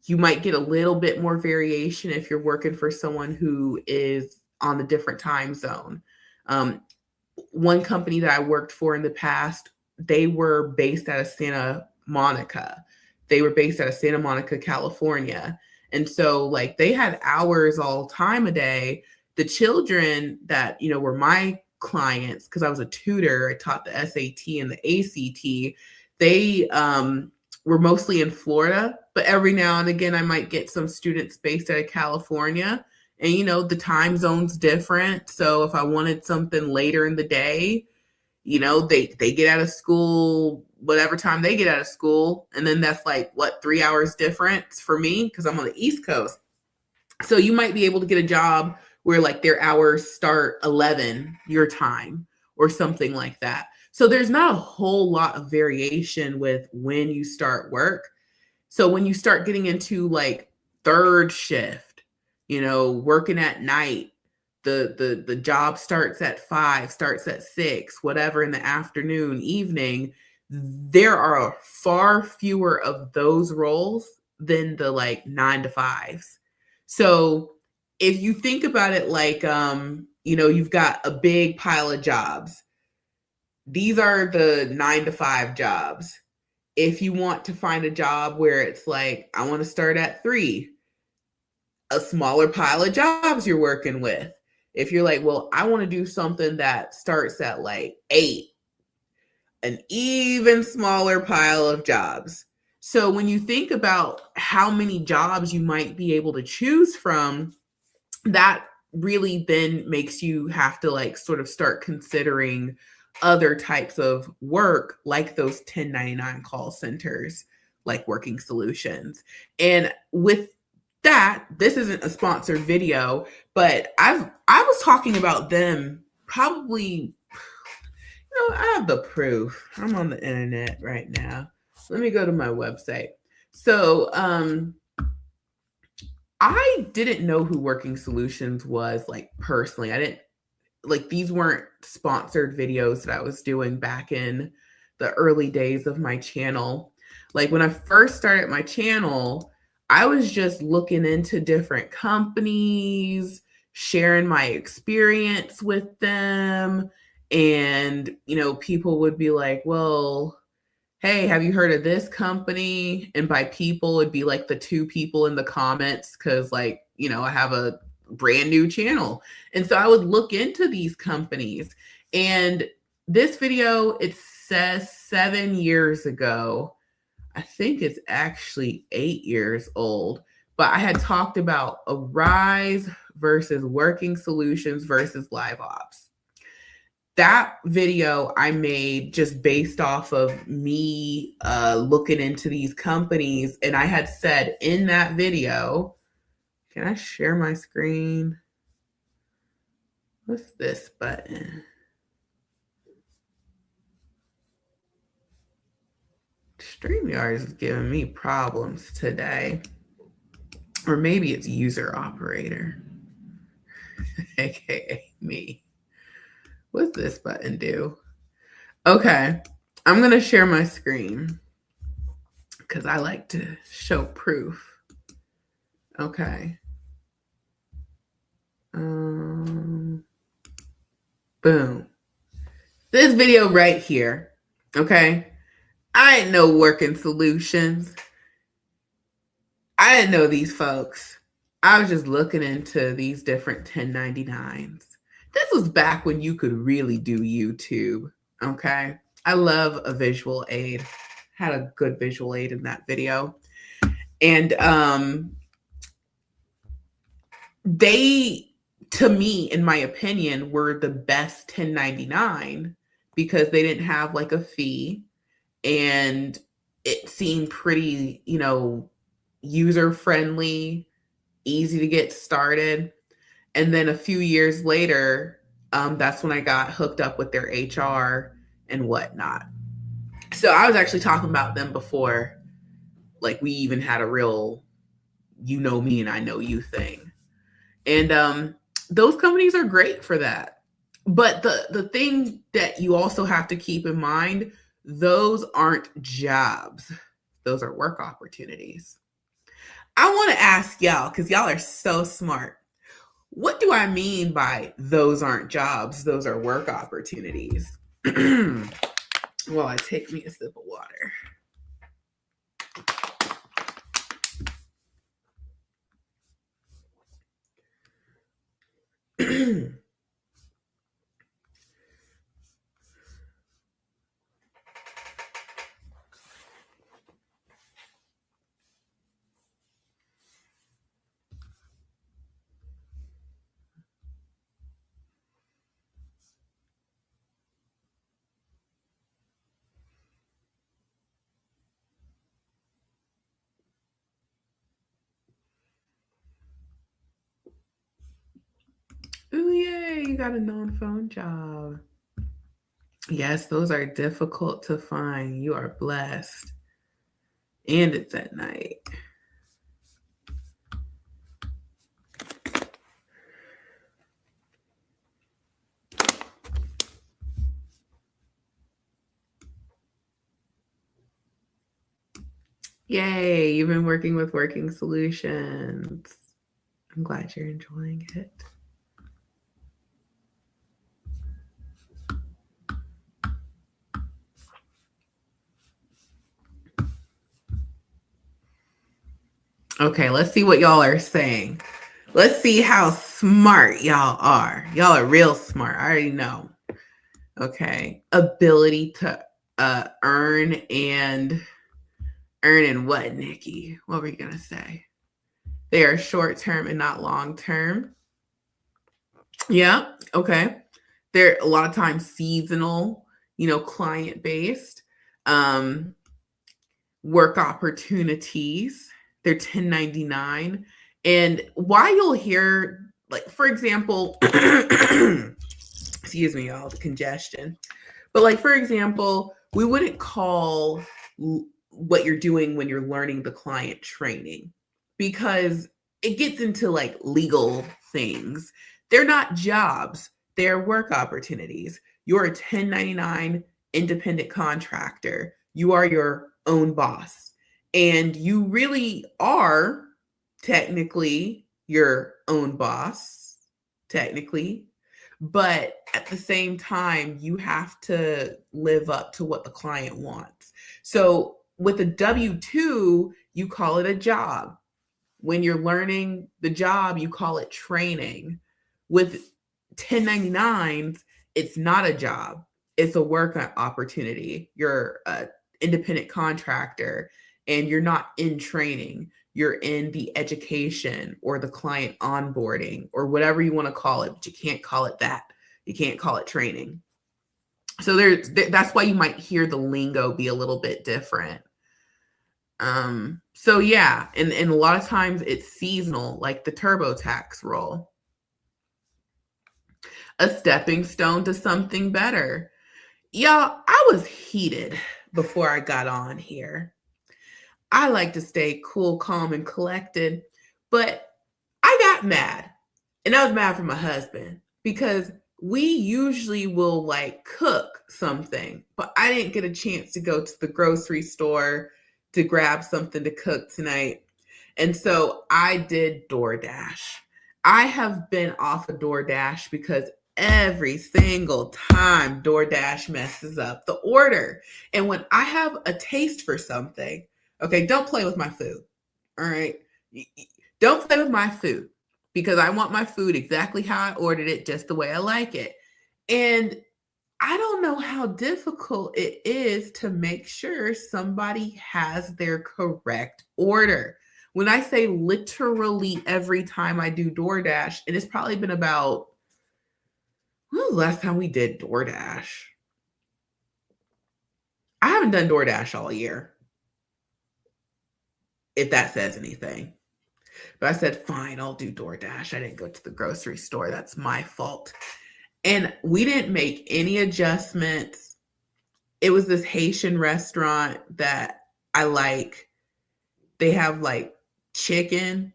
You might get a little bit more variation if you're working for someone who is on a different time zone. One company that I worked for in the past, they were based out of Santa Monica. They were based out of Santa Monica, California. And so like they had hours all time a day. The children that, were my clients, because I was a tutor, I taught the SAT and the ACT, they were mostly in Florida, but every now and again I might get some students based out of California. And the time zone's different. So if I wanted something later in the day, they get out of school whatever time they get out of school. And then that's like, 3 hours difference for me because I'm on the East Coast. So you might be able to get a job where like their hours start 11 your time or something like that. So there's not a whole lot of variation with when you start work. So when you start getting into like third shift, working at night, the job starts at 5, starts at 6, whatever in the afternoon, evening, there are far fewer of those roles than the like 9 to 5s. So if you think about it like, you've got a big pile of jobs. These are the 9 to 5 jobs. If you want to find a job where it's like, I want to start at 3, a smaller pile of jobs you're working with. If you're like, well, I want to do something that starts at like 8, an even smaller pile of jobs. So when you think about how many jobs you might be able to choose from, that really then makes you have to like sort of start considering other types of work like those 1099 call centers, like Working Solutions. And with that, this isn't a sponsored video, but I was talking about them probably, I have the proof. I'm on the internet right now. Let me go to my website. So I didn't know who Working Solutions was like personally. I didn't like, these weren't sponsored videos that I was doing back in the early days of my channel. Like when I first started my channel, I was just looking into different companies, sharing my experience with them. And, people would be like, well, hey, have you heard of this company? And by people, it'd be like the 2 people in the comments because like, I have a brand new channel. And so I would look into these companies. And this video, it says 7 years ago. I think it's actually 8 years old. But I had talked about a Rise versus Working Solutions versus Live Ops. That video I made just based off of me looking into these companies. And I had said in that video, can I share my screen? What's this button? StreamYard is giving me problems today. Or maybe it's user operator, aka me. What's this button do? Okay, I'm going to share my screen because I like to show proof. Okay. Boom. This video right here. Okay. I ain't no working solutions. I didn't know these folks. I was just looking into these different 1099s. This was back when you could really do YouTube. Okay. I love a visual aid. Had a good visual aid in that video. And they, to me, in my opinion, were the best 1099 because they didn't have like a fee and it seemed pretty, user friendly, easy to get started. And then a few years later, that's when I got hooked up with their HR and whatnot. So I was actually talking about them before, like we even had a real, you know me and I know you thing. And those companies are great for that. But the thing that you also have to keep in mind, those aren't jobs. Those are work opportunities. I want to ask y'all, because y'all are so smart. What do I mean by those aren't jobs? Those are work opportunities. Well, I take me a sip of water. Ooh, yay, you got a non-phone job. Yes, those are difficult to find. You are blessed. And it's at night. Yay, you've been working with Working Solutions. I'm glad you're enjoying it. Okay, let's see what y'all are saying. Let's see how smart y'all are. Y'all are real smart. I already know. Okay. Ability to earn and what, Nikki? What were you going to say? They are short term and not long term. Yeah. Okay. They're a lot of times seasonal, client based. Work opportunities. They're 1099. And why you'll hear, like, for example, excuse me, y'all, the congestion. But like, for example, we wouldn't call what you're doing when you're learning the client training because it gets into like legal things. They're not jobs, they're work opportunities. You're a 1099 independent contractor. You are your own boss. And you really are technically your own boss, technically. But at the same time, you have to live up to what the client wants. So with a W-2, you call it a job. When you're learning the job, you call it training. With 1099s, it's not a job. It's a work opportunity. You're an independent contractor and you're not in training. You're in the education or the client onboarding or whatever you want to call it, but you can't call it that. You can't call it training. So that's why you might hear the lingo be a little bit different. So yeah, and a lot of times it's seasonal, like the TurboTax role. A stepping stone to something better. Y'all, I was heated before I got on here. I like to stay cool, calm, and collected, but I got mad. And I was mad for my husband because we usually will like cook something, but I didn't get a chance to go to the grocery store to grab something to cook tonight. And so I did DoorDash. I have been off of DoorDash because every single time DoorDash messes up the order. And when I have a taste for something, okay, don't play with my food. All right. Don't play with my food because I want my food exactly how I ordered it, just the way I like it. And I don't know how difficult it is to make sure somebody has their correct order. When I say literally every time I do DoorDash, it has probably been about, when was the last time we did DoorDash? I haven't done DoorDash all year, if that says anything. But I said, fine, I'll do DoorDash. I didn't go to the grocery store. That's my fault. And we didn't make any adjustments. It was this Haitian restaurant that I like. They have like chicken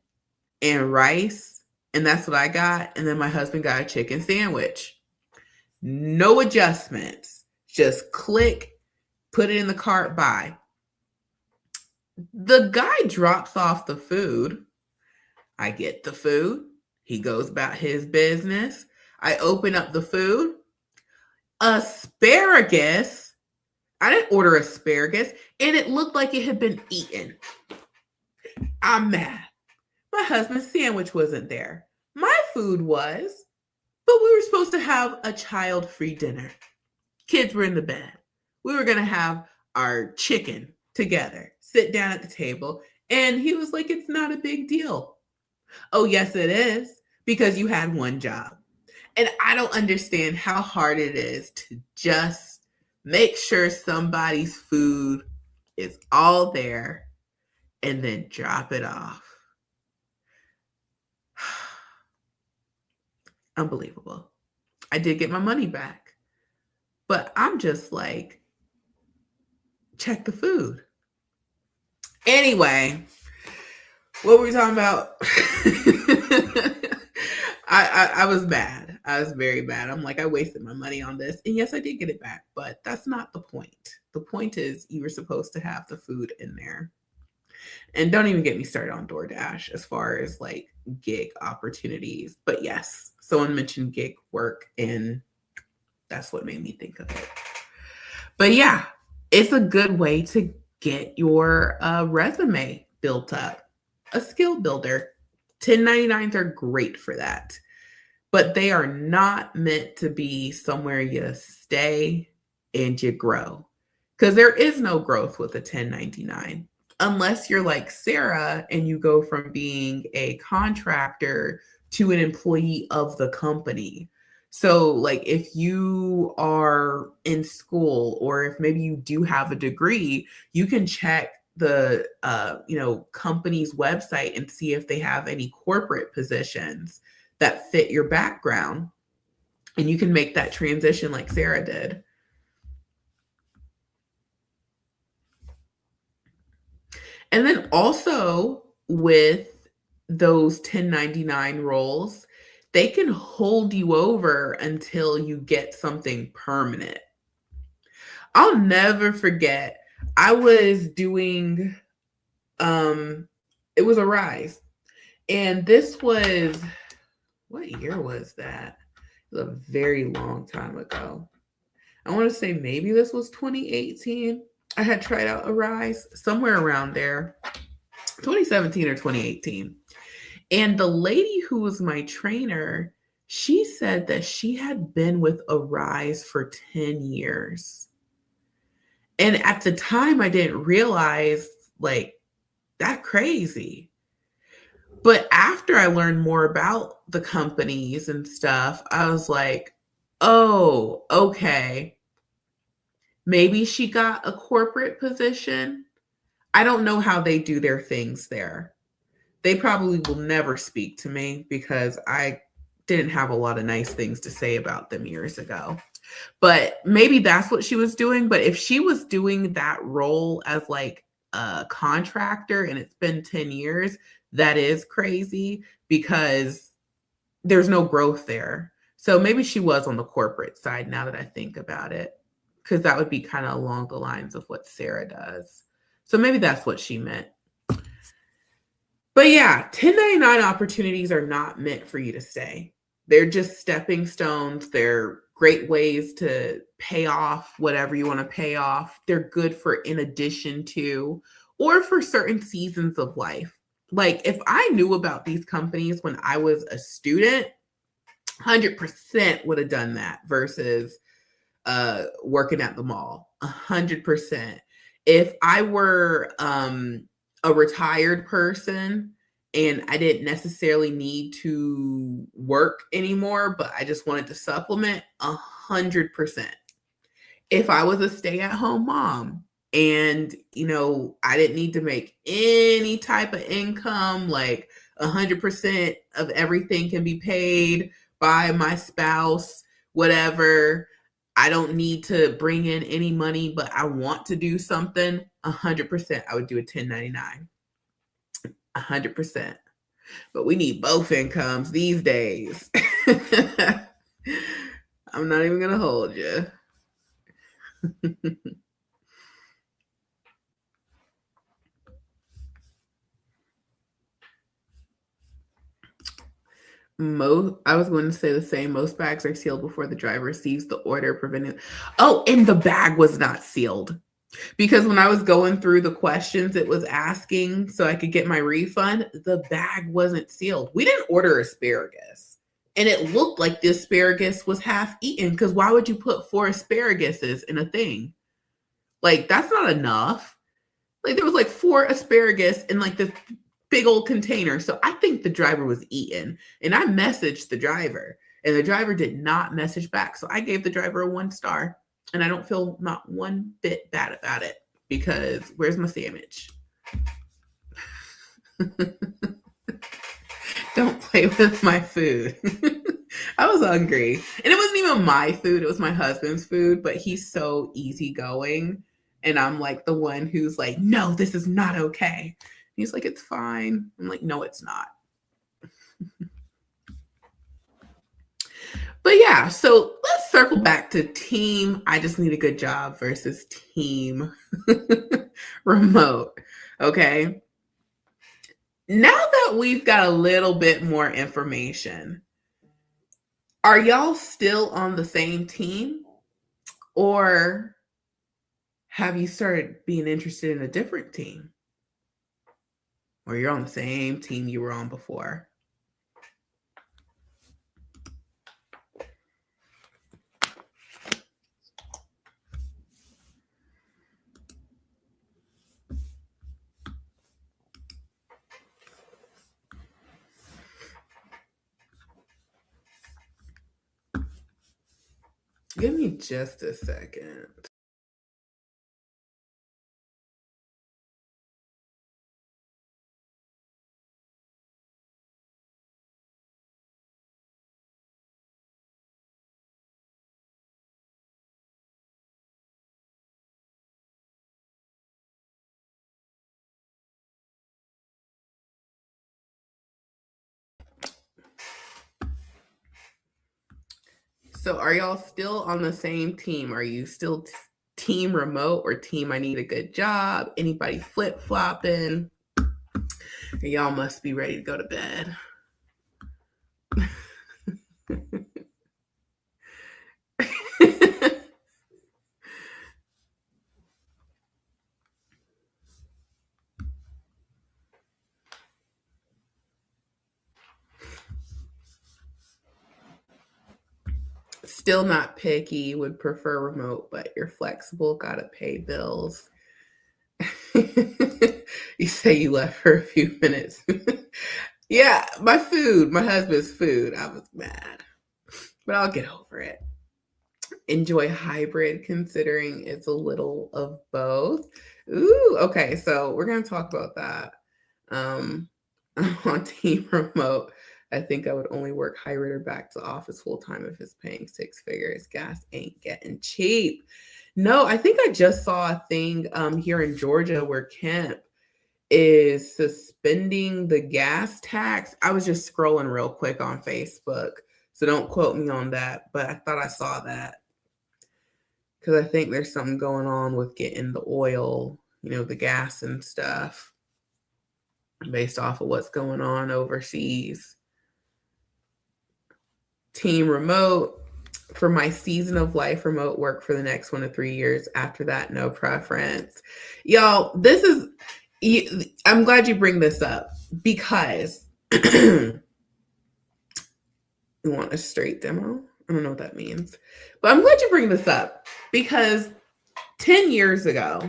and rice, and that's what I got. And then my husband got a chicken sandwich. No adjustments. Just click, put it in the cart, buy. The guy drops off the food. I get the food. He goes about his business. I open up the food. Asparagus. I didn't order asparagus, and it looked like it had been eaten. I'm mad. My husband's sandwich wasn't there. My food was, but we were supposed to have a child-free dinner. Kids were in the bed. We were going to have our chicken together, sit down at the table, and he was like, it's not a big deal. Oh, yes, it is, because you had one job. And I don't understand how hard it is to just make sure somebody's food is all there and then drop it off. Unbelievable. I did get my money back, but I'm just like, check the food. Anyway, what were we talking about? I was mad. I was very mad. I'm like, I wasted my money on this. And yes, I did get it back, but that's not the point. The point is you were supposed to have the food in there. And don't even get me started on DoorDash as far as like gig opportunities. But yes, someone mentioned gig work, and that's what made me think of it. But yeah, it's a good way to get your resume built up. A skill builder. 1099s are great for that. But they are not meant to be somewhere you stay and you grow. Because there is no growth with a 1099. Unless you're like Sarah and you go from being a contractor to an employee of the company. So like if you are in school, or if maybe you do have a degree, you can check the company's website and see if they have any corporate positions that fit your background, and you can make that transition like Sarah did. And then also with those 1099 roles, they can hold you over until you get something permanent. I'll never forget, I was doing, it was a rise. And this was, what year was that? It was a very long time ago. I want to say maybe this was 2018. I had tried out a rise somewhere around there, 2017 or 2018. And the lady who was my trainer, she said that she had been with Arise for 10 years. And at the time, I didn't realize like that crazy. But after I learned more about the companies and stuff, I was like, oh, okay. Maybe she got a corporate position. I don't know how they do their things there. They probably will never speak to me because I didn't have a lot of nice things to say about them years ago. But maybe that's what she was doing. But if she was doing that role as like a contractor and it's been 10 years, that is crazy because there's no growth there. So maybe she was on the corporate side now that I think about it, because that would be kind of along the lines of what Sarah does. So maybe that's what she meant. But yeah, 1099 opportunities are not meant for you to stay. They're just stepping stones. They're great ways to pay off whatever you want to pay off. They're good for in addition to, or for certain seasons of life. Like if I knew about these companies when I was a student, 100% would have done that versus working at the mall. 100%. If I were a retired person and I didn't necessarily need to work anymore, but I just wanted to supplement, 100%. If I was a stay-at-home mom and I didn't need to make any type of income, like 100% of everything can be paid by my spouse, whatever. I don't need to bring in any money, but I want to do something, 100% I would do a 1099. 100%. But we need both incomes these days. I'm not even going to hold you. I was going to say the same. Most bags are sealed before the driver receives the order, preventing. Oh, and the bag was not sealed because when I was going through the questions it was asking so I could get my refund, the bag wasn't sealed. We didn't order asparagus, and it looked like the asparagus was half eaten. Because why would you put 4 asparaguses in a thing? Like that's not enough. Like there was like 4 asparagus in like this big old container. So I think the driver was eaten. And I messaged the driver and the driver did not message back. So I gave the driver a 1 star and I don't feel not one bit bad about it because where's my sandwich? Don't play with my food. I was hungry. And it wasn't even my food, it was my husband's food, but he's so easygoing. And I'm like the one who's like, no, this is not okay. He's like, it's fine. I'm like, no, it's not. But yeah, so let's circle back to team I just need a good job versus team remote. Okay. Now that we've got a little bit more information, are y'all still on the same team? Or have you started being interested in a different team? Or you're on the same team you were on before? Give me just a second. So are y'all still on the same team? Are you still team remote or team I need a good job? Anybody flip-flopping? Y'all must be ready to go to bed. Still not picky, would prefer remote, but you're flexible, gotta pay bills. You say you left for a few minutes. Yeah, my husband's food. I was mad, but I'll get over it. Enjoy hybrid considering it's a little of both. Ooh, okay, so we're gonna talk about that. Um, on team remote, I think I would only work hybrid or back to office full time if it's paying 6 figures. Gas ain't getting cheap. No, I think I just saw a thing here in Georgia where Kemp is suspending the gas tax. I was just scrolling real quick on Facebook, so don't quote me on that, but I thought I saw that because I think there's something going on with getting the oil, the gas and stuff. based off of what's going on overseas. Team remote. For my season of life, remote work for the next 1 to 3 years. After that, no preference. Y'all, this is, I'm glad you bring this up because you want a straight demo? I don't know what that means. But I'm glad you bring this up because 10 years ago,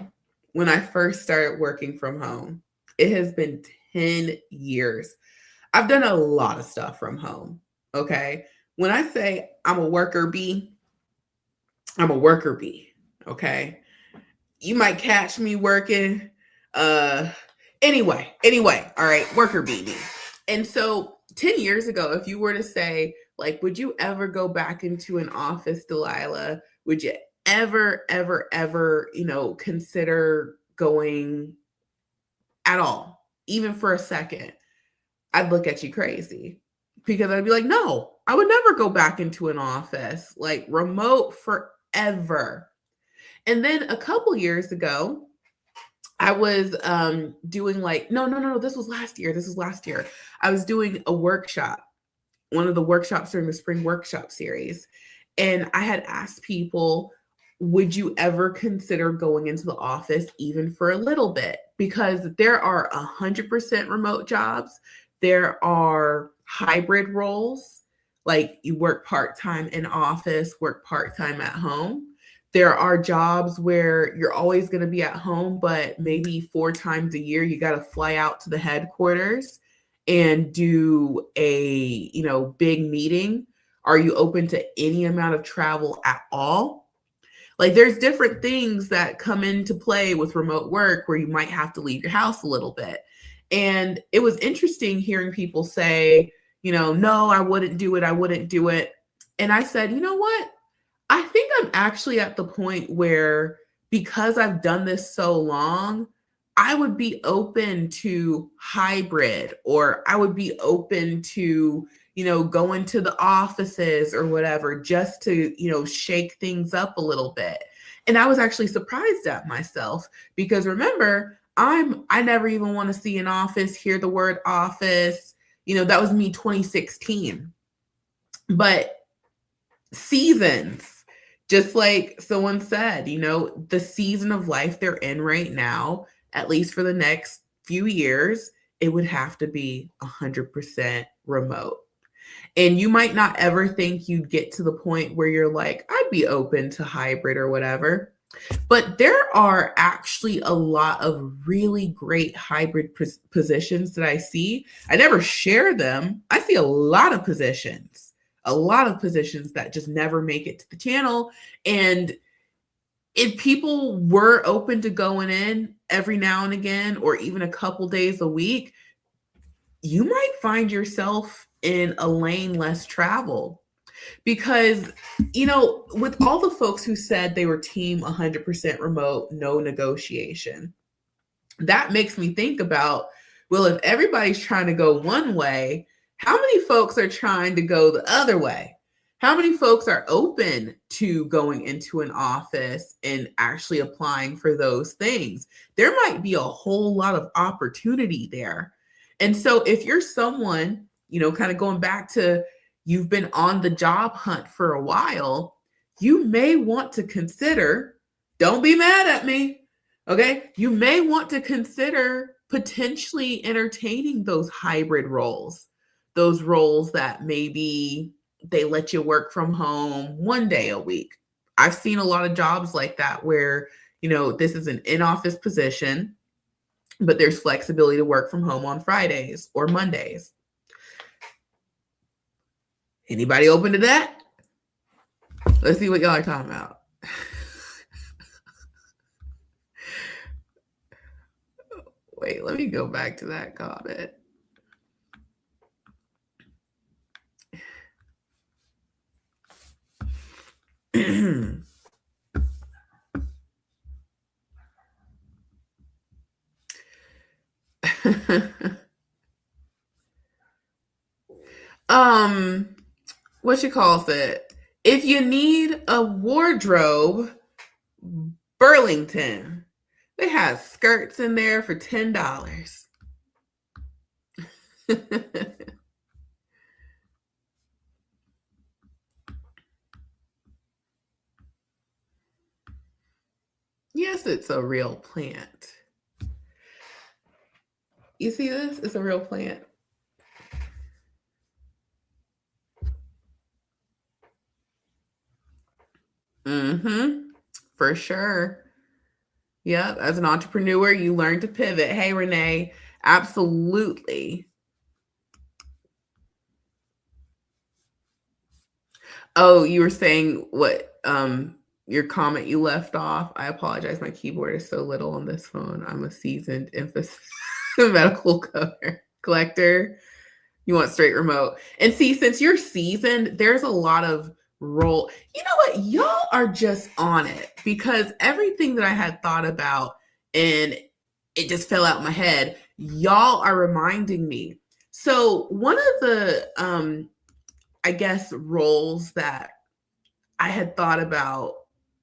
when I first started working from home, it has been 10 years. I've done a lot of stuff from home. Okay. When I say I'm a worker bee, I'm a worker bee. Okay. You might catch me working. Anyway, all right, worker bee me. And so 10 years ago, if you were to say, like, would you ever go back into an office, Delilah? Would you ever, consider going at all, even for a second? I'd look at you crazy because I'd be like, no, I would never go back into an office, like remote forever. And then a couple years ago, I was doing like, no, this was last year. I was doing a workshop, one of the workshops during the spring workshop series. And I had asked people, would you ever consider going into the office even for a little bit? Because there are 100% remote jobs. There are hybrid roles, like you work part-time in office, work part-time at home. There are jobs where you're always going to be at home, but maybe 4 times a year, you got to fly out to the headquarters and do a, big meeting. Are you open to any amount of travel at all? Like there's different things that come into play with remote work where you might have to leave your house a little bit. And it was interesting hearing people say, no, I wouldn't do it. And I said, you know what? I think I'm actually at the point where, because I've done this so long, I would be open to hybrid, or I would be open to, going to the offices or whatever, just to, shake things up a little bit. And I was actually surprised at myself because remember, I never even want to see an office, hear the word office. That was me 2016. But seasons, just like someone said, the season of life they're in right now, at least for the next few years, it would have to be 100% remote. And you might not ever think you'd get to the point where you're like, I'd be open to hybrid or whatever. But there are actually a lot of really great hybrid positions that I see. I never share them. I see a lot of positions that just never make it to the channel. And if people were open to going in every now and again, or even a couple days a week, you might find yourself in a lane less traveled. Because, with all the folks who said they were team 100% remote, no negotiation, that makes me think about, well, if everybody's trying to go one way, how many folks are trying to go the other way? How many folks are open to going into an office and actually applying for those things? There might be a whole lot of opportunity there. And so if you're someone, kind of going back to, you've been on the job hunt for a while, you may want to consider, don't be mad at me, okay? You may want to consider potentially entertaining those hybrid roles, those roles that maybe they let you work from home 1 day a week. I've seen a lot of jobs like that where, this is an in-office position, but there's flexibility to work from home on Fridays or Mondays. Anybody open to that? Let's see what y'all are talking about. Wait, let me go back to that comment. What you calls it? If you need a wardrobe, Burlington, they have skirts in there for $10. Yes, it's a real plant. You see this? It's a real plant. Mm-hmm. For sure. Yep. As an entrepreneur, you learn to pivot. Hey, Renee. Absolutely. Oh, you were saying what your comment you left off. I apologize. My keyboard is so little on this phone. I'm a seasoned emphasis medical collector. You want straight remote. And see, since you're seasoned, there's a lot of role. You know what? Y'all are just on it because everything that I had thought about and it just fell out my head. Y'all are reminding me. So one of the I guess roles that I had thought about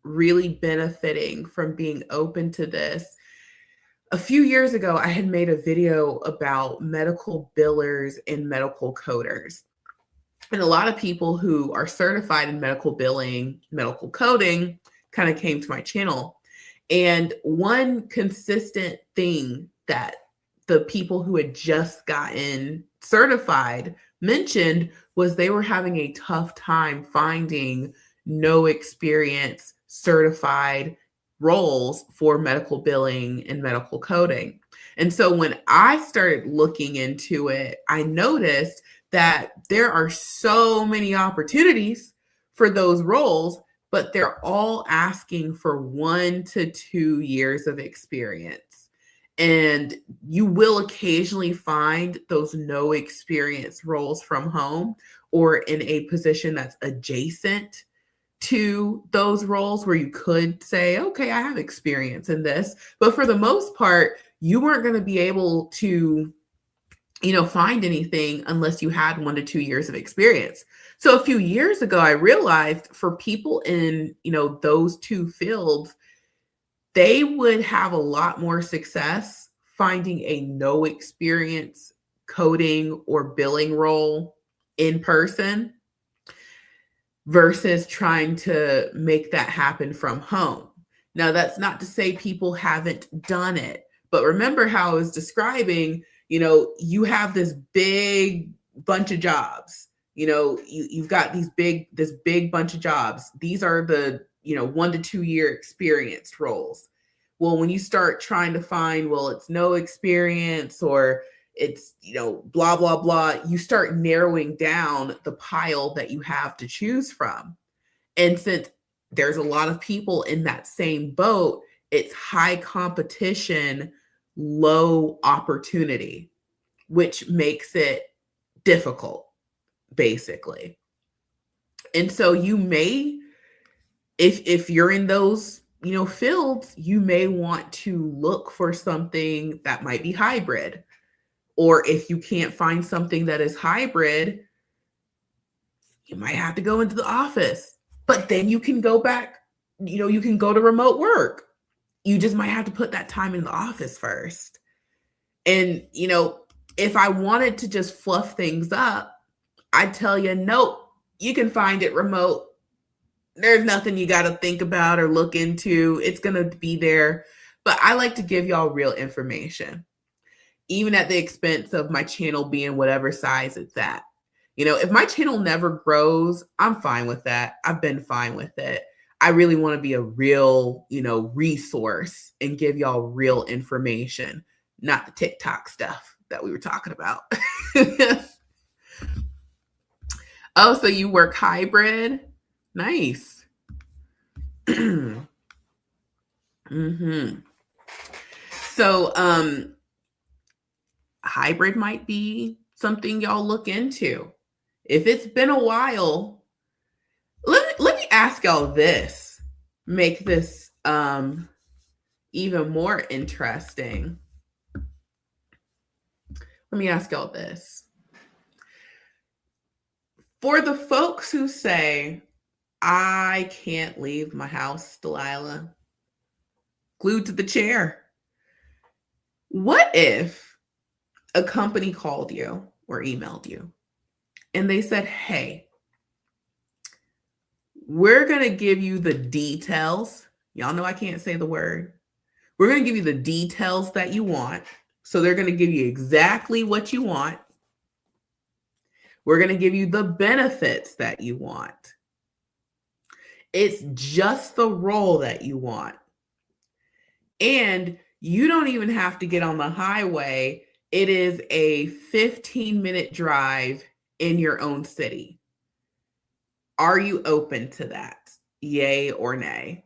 really benefiting from being open to this. A few years ago, I had made a video about medical billers and medical coders. And a lot of people who are certified in medical billing, medical coding kind of came to my channel. And one consistent thing that the people who had just gotten certified mentioned was they were having a tough time finding no experience certified roles for medical billing and medical coding. And so when I started looking into it, I noticed that there are so many opportunities for those roles, but they're all asking for 1 to 2 years of experience. And you will occasionally find those no experience roles from home or in a position that's adjacent to those roles where you could say, okay, I have experience in this. But for the most part, you weren't going to be able to find anything unless you had 1 to 2 years of experience. So a few years ago, I realized for people in, those two fields, they would have a lot more success finding a no experience coding or billing role in person versus trying to make that happen from home. Now, that's not to say people haven't done it, but remember how I was describing, you have this big bunch of jobs. You've got this big bunch of jobs. These are the, 1 to 2 year experienced roles. Well, when you start trying to find, well, it's no experience or it's, blah, blah, blah, you start narrowing down the pile that you have to choose from. And since there's a lot of people in that same boat, it's high competition, low opportunity, which makes it difficult, basically. And so you may, if you're in those, fields, you may want to look for something that might be hybrid. Or if you can't find something that is hybrid, you might have to go into the office. But then you can go back, you can go to remote work. You just might have to put that time in the office first. And, if I wanted to just fluff things up, I'd tell you, nope, you can find it remote. There's nothing you got to think about or look into. It's going to be there. But I like to give y'all real information, even at the expense of my channel being whatever size it's at. If my channel never grows, I'm fine with that. I've been fine with it. I really want to be a real, resource and give y'all real information, not the TikTok stuff that we were talking about. Oh, so you work hybrid? Nice. Mm-hmm. So, hybrid might be something y'all look into. If it's been a while, let me ask y'all this. Make this even more interesting. Let me ask y'all this. For the folks who say, I can't leave my house, Delilah, glued to the chair. What if a company called you or emailed you and they said, hey, we're going to give you the details. Y'all know I can't say the word. We're going to give you the details that you want. So they're going to give you exactly what you want. We're going to give you the benefits that you want. It's just the role that you want. And you don't even have to get on the highway. It is a 15-minute drive in your own city. Are you open to that? Yay or nay?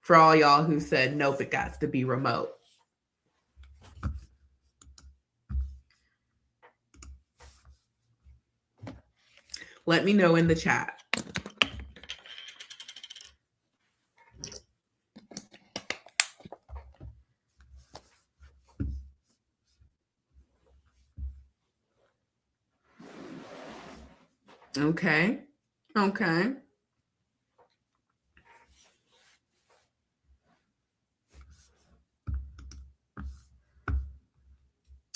For all y'all who said, nope, it got to be remote. Let me know in the chat. Okay. Okay.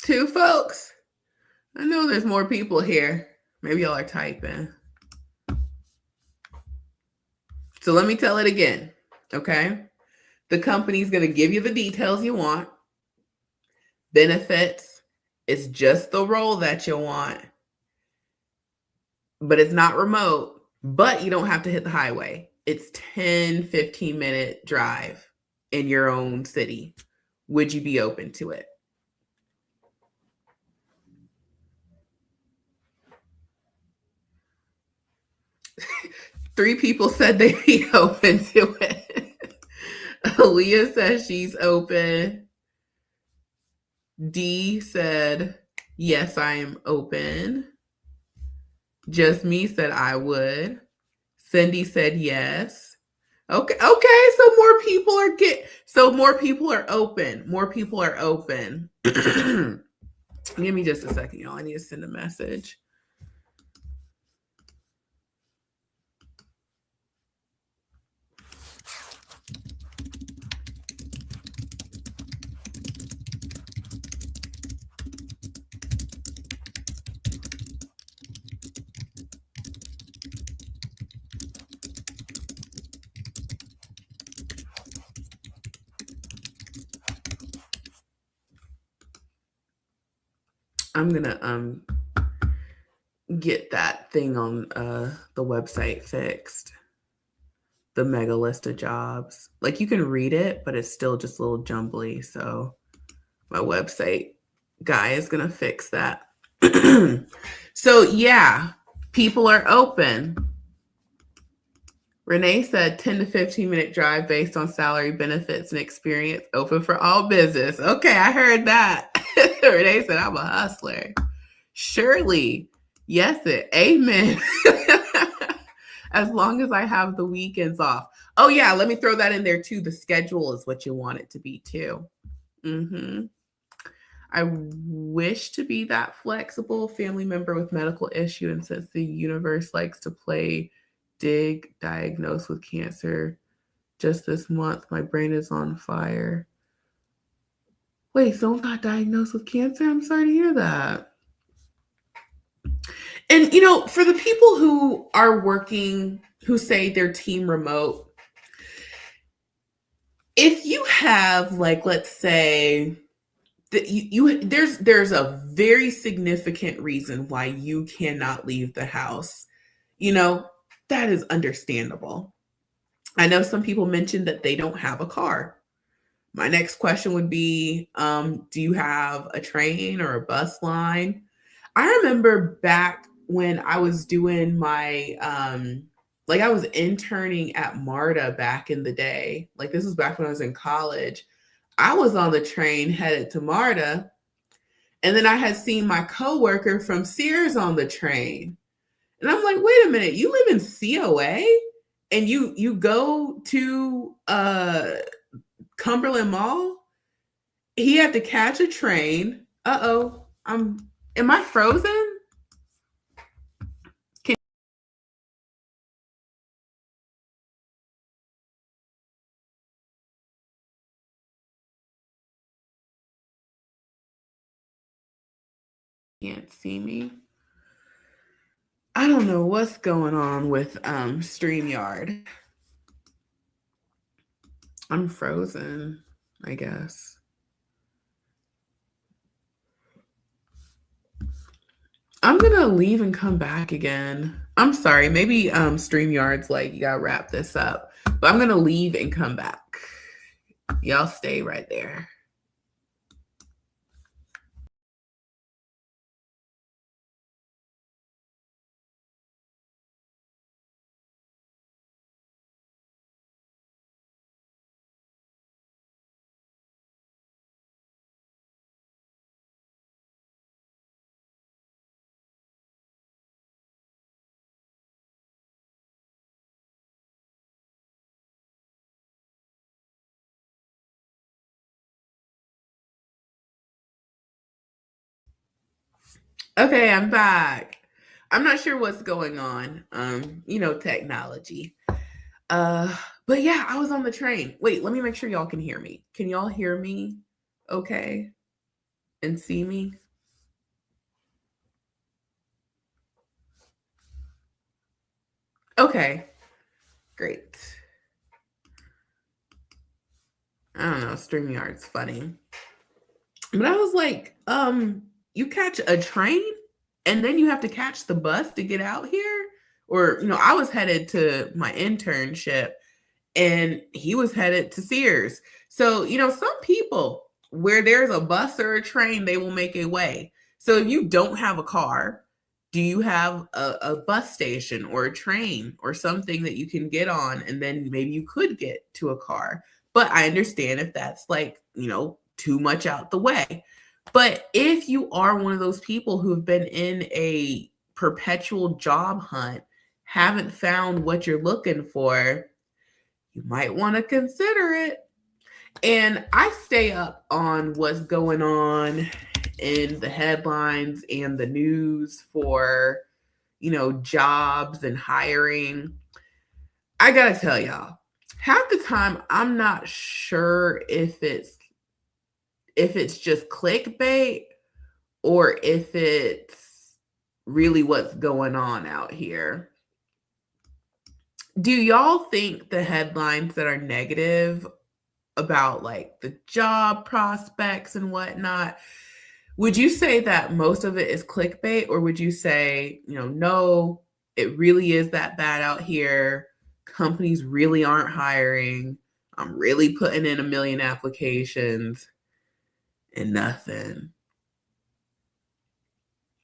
Two folks. I know there's more people here. Maybe y'all are typing. So let me tell it again. Okay. The company's going to give you the details you want. Benefits. It's just the role that you want. But it's not remote. But you don't have to hit the highway. It's 10-15-minute drive in your own city. Would you be open to it? Three people said they'd be open to it. Aaliyah says she's open. D said, yes, I am open. Just Me said I would. Cindy said yes. Okay, so more people are open. More people are open. Give me just a second, y'all. I need to send a message. I'm gonna get that thing on the website fixed. The mega list of jobs. Like you can read it, but it's still just a little jumbly. So my website guy is gonna fix that. So yeah, people are open. Renee said 10 to 15-minute drive based on salary, benefits, and experience, open for all business. Okay, I heard that. Renee said, I'm a hustler. Surely. Yes, amen. As long as I have the weekends off. Oh, yeah, let me throw that in there too. The schedule is what you want it to be too. I wish to be that flexible. Family member with medical issue, and since the universe likes to play dig, diagnosed with cancer just this month, my brain is on fire. Wait, someone got diagnosed with cancer? I'm sorry to hear that. And, for the people who are working, who say they're team remote, if you have, like, let's say, there's a very significant reason why you cannot leave the house, that is understandable. I know some people mentioned that they don't have a car. My next question would be, do you have a train or a bus line? I remember back when I was doing my, I was interning at MARTA back in the day. Like this was back when I was in college. I was on the train headed to MARTA. And then I had seen my coworker from Sears on the train. And I'm like, wait a minute, you live in COA? And you go to Cumberland Mall? He had to catch a train. Am I frozen? can't see me. I don't know what's going on with StreamYard. I'm frozen, I guess. I'm gonna leave and come back again. I'm sorry, maybe StreamYard's like, you gotta wrap this up. But I'm gonna leave and come back. Y'all stay right there. Okay, I'm back. I'm not sure what's going on. Technology. Uh, but yeah, I was on the train. Wait, let me make sure y'all can hear me. Can y'all hear me? Okay, and see me? Okay, great. I don't know, StreamYard's funny. But I was like, you catch a train and then you have to catch the bus to get out here? Or, I was headed to my internship and he was headed to Sears. So, some people, where there's a bus or a train, they will make a way. So if you don't have a car, do you have a bus station or a train or something that you can get on and then maybe you could get to a car? But I understand if that's like, too much out the way. But if you are one of those people who've been in a perpetual job hunt, haven't found what you're looking for, you might want to consider it. And I stay up on what's going on in the headlines and the news for, jobs and hiring. I got to tell y'all, half the time I'm not sure if it's just clickbait or if it's really what's going on out here. Do y'all think the headlines that are negative about like the job prospects and whatnot, would you say that most of it is clickbait, or would you say, no, it really is that bad out here? Companies really aren't hiring. I'm really putting in 1 million applications and nothing.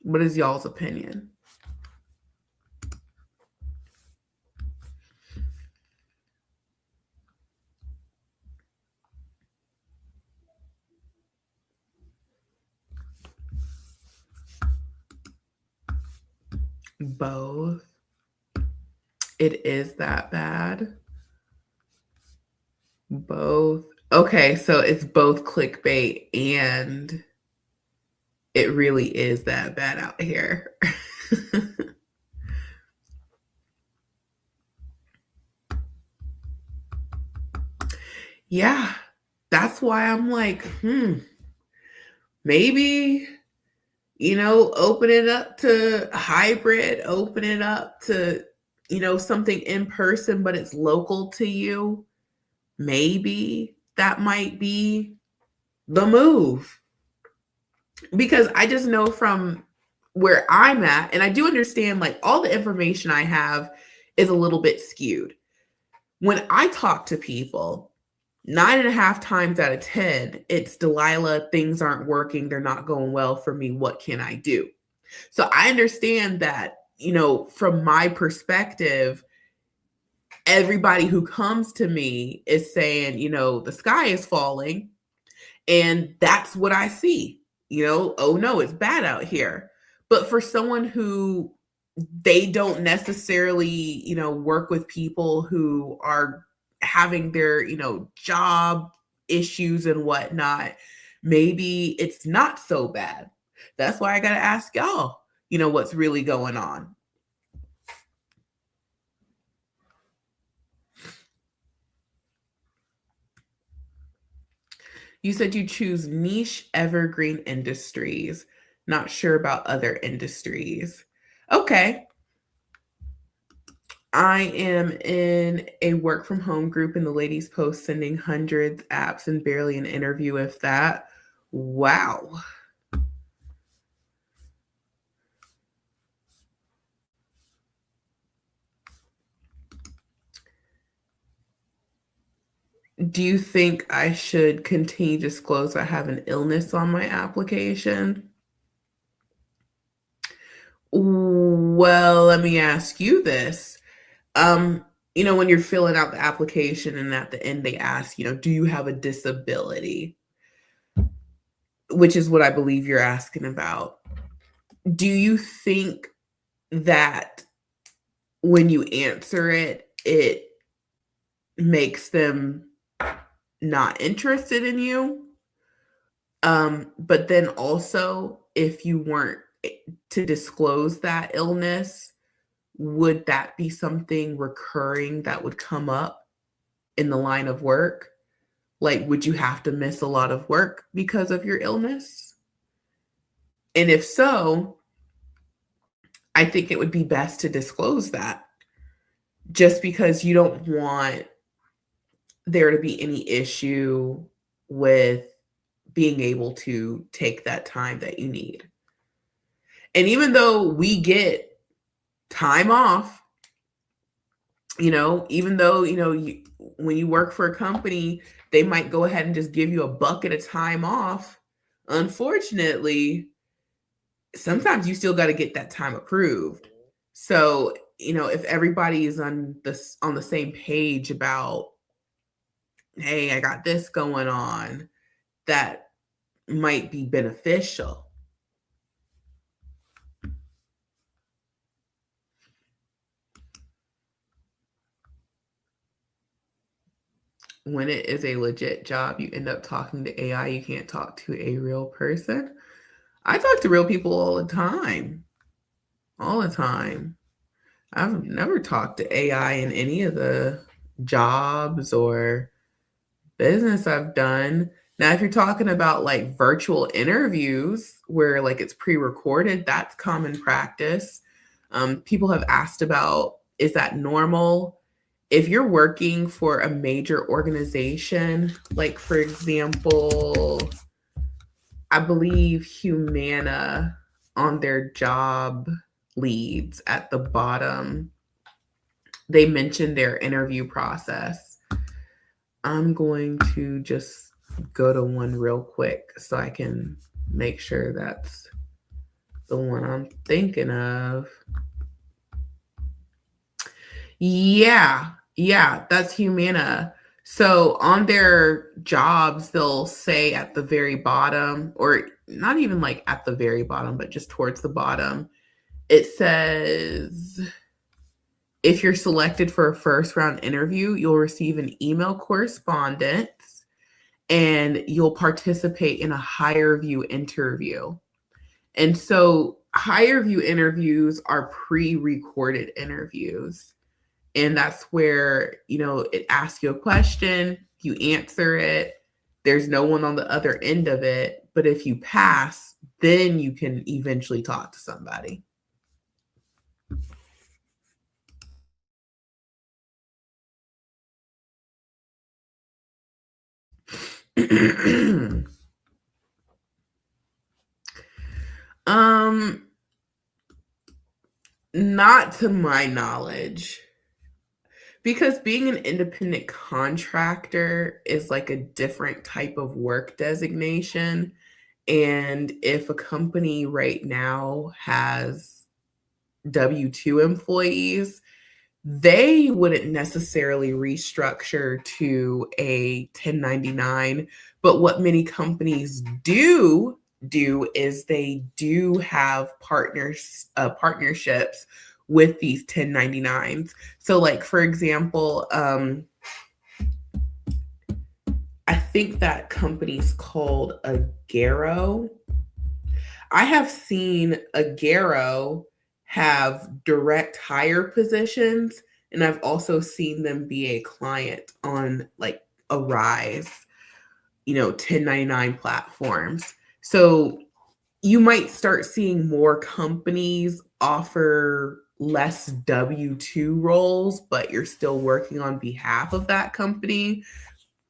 What is y'all's opinion? Both. It is that bad. Both. Okay, so it's both clickbait and it really is that bad out here. Yeah, that's why I'm like, maybe, open it up to hybrid, open it up to, something in person, but it's local to you. Maybe that might be the move. Because I just know from where I'm at, and I do understand like all the information I have is a little bit skewed. When I talk to people, 9.5 times out of 10, it's Delilah, things aren't working, they're not going well for me. What can I do? So I understand that, from my perspective, everybody who comes to me is saying, the sky is falling. And that's what I see. Oh no, it's bad out here. But for someone who they don't necessarily, work with people who are having their, job issues and whatnot, maybe it's not so bad. That's why I got to ask y'all, what's really going on. You said you choose niche evergreen industries. Not sure about other industries. Okay. I am in a work from home group and the ladies post sending hundreds apps and barely an interview if that. Wow. Do you think I should continue to disclose I have an illness on my application? Well, let me ask you this. Um, when you're filling out the application and at the end they ask, do you have a disability? Which is what I believe you're asking about. Do you think that when you answer it, it makes them not interested in you? But then also, if you weren't to disclose that illness, would that be something recurring that would come up in the line of work? Like, would you have to miss a lot of work because of your illness? And if so, I think it would be best to disclose that just because you don't want there to be any issue with being able to take that time that you need. And even though we get time off, even though, when you work for a company, they might go ahead and just give you a bucket of time off. Unfortunately, sometimes you still got to get that time approved. So, if everybody is on the same page about, hey, I got this going on, that might be beneficial. When it is a legit job, you end up talking to AI. You can't talk to a real person. I talk to real people all the time. All the time. I've never talked to AI in any of the jobs or business I've done. Now, if you're talking about like virtual interviews where like it's pre-recorded, that's common practice. People have asked about, is that normal? If you're working for a major organization, like for example, I believe Humana on their job leads at the bottom, they mentioned their interview process. I'm going to just go to one real quick so I can make sure that's the one I'm thinking of. Yeah, that's Humana. So on their jobs, they'll say at the very bottom, or not even like at the very bottom, but just towards the bottom, it says, if you're selected for a first round interview, you'll receive an email correspondence and you'll participate in a higher view interview. And so higher view interviews are pre-recorded interviews. And that's where, it asks you a question, you answer it, there's no one on the other end of it. But if you pass, then you can eventually talk to somebody. Not to my knowledge. Because being an independent contractor is like a different type of work designation. And if a company right now has W-2 employees, they wouldn't necessarily restructure to a 1099. But what many companies do is they do have partnerships with these 1099s. So like, for example, I think that company's called Agero. I have seen Agero have direct hire positions, and I've also seen them be a client on like Arise, 1099 platforms. So you might start seeing more companies offer less W-2 roles, but you're still working on behalf of that company.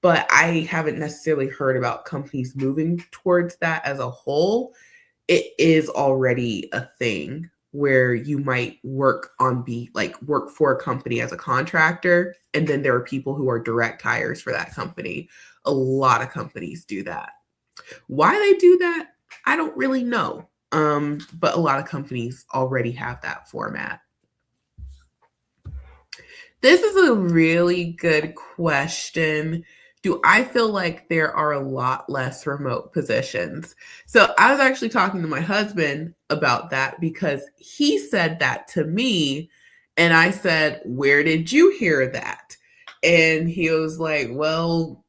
But I haven't necessarily heard about companies moving towards that as a whole. It is already a thing where you might work for a company as a contractor, and then there are people who are direct hires for that company. A lot of companies do that. Why they do that, I don't really know. But a lot of companies already have that format. This is a really good question. Do I feel like there are a lot less remote positions? So I was actually talking to my husband about that because he said that to me. And I said, "Where did you hear that?" And he was like, "Well,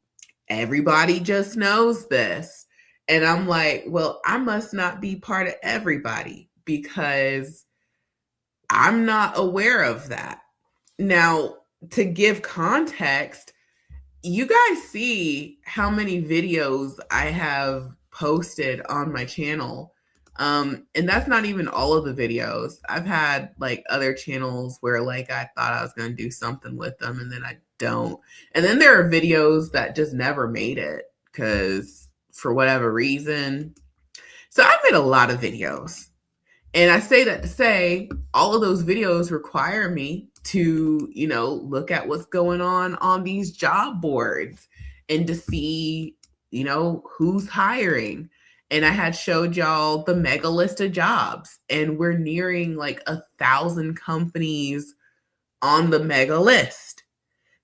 everybody just knows this." And I'm like, "Well, I must not be part of everybody because I'm not aware of that." Now, to give context, you guys see how many videos I have posted on my channel. And that's not even all of the videos. I've had like other channels where like I thought I was going to do something with them and then I don't. And then there are videos that just never made it because for whatever reason. So I've made a lot of videos. And I say that to say all of those videos require me to, look at what's going on these job boards and to see, who's hiring. And I had showed y'all the mega list of jobs, and we're nearing like 1,000 companies on the mega list.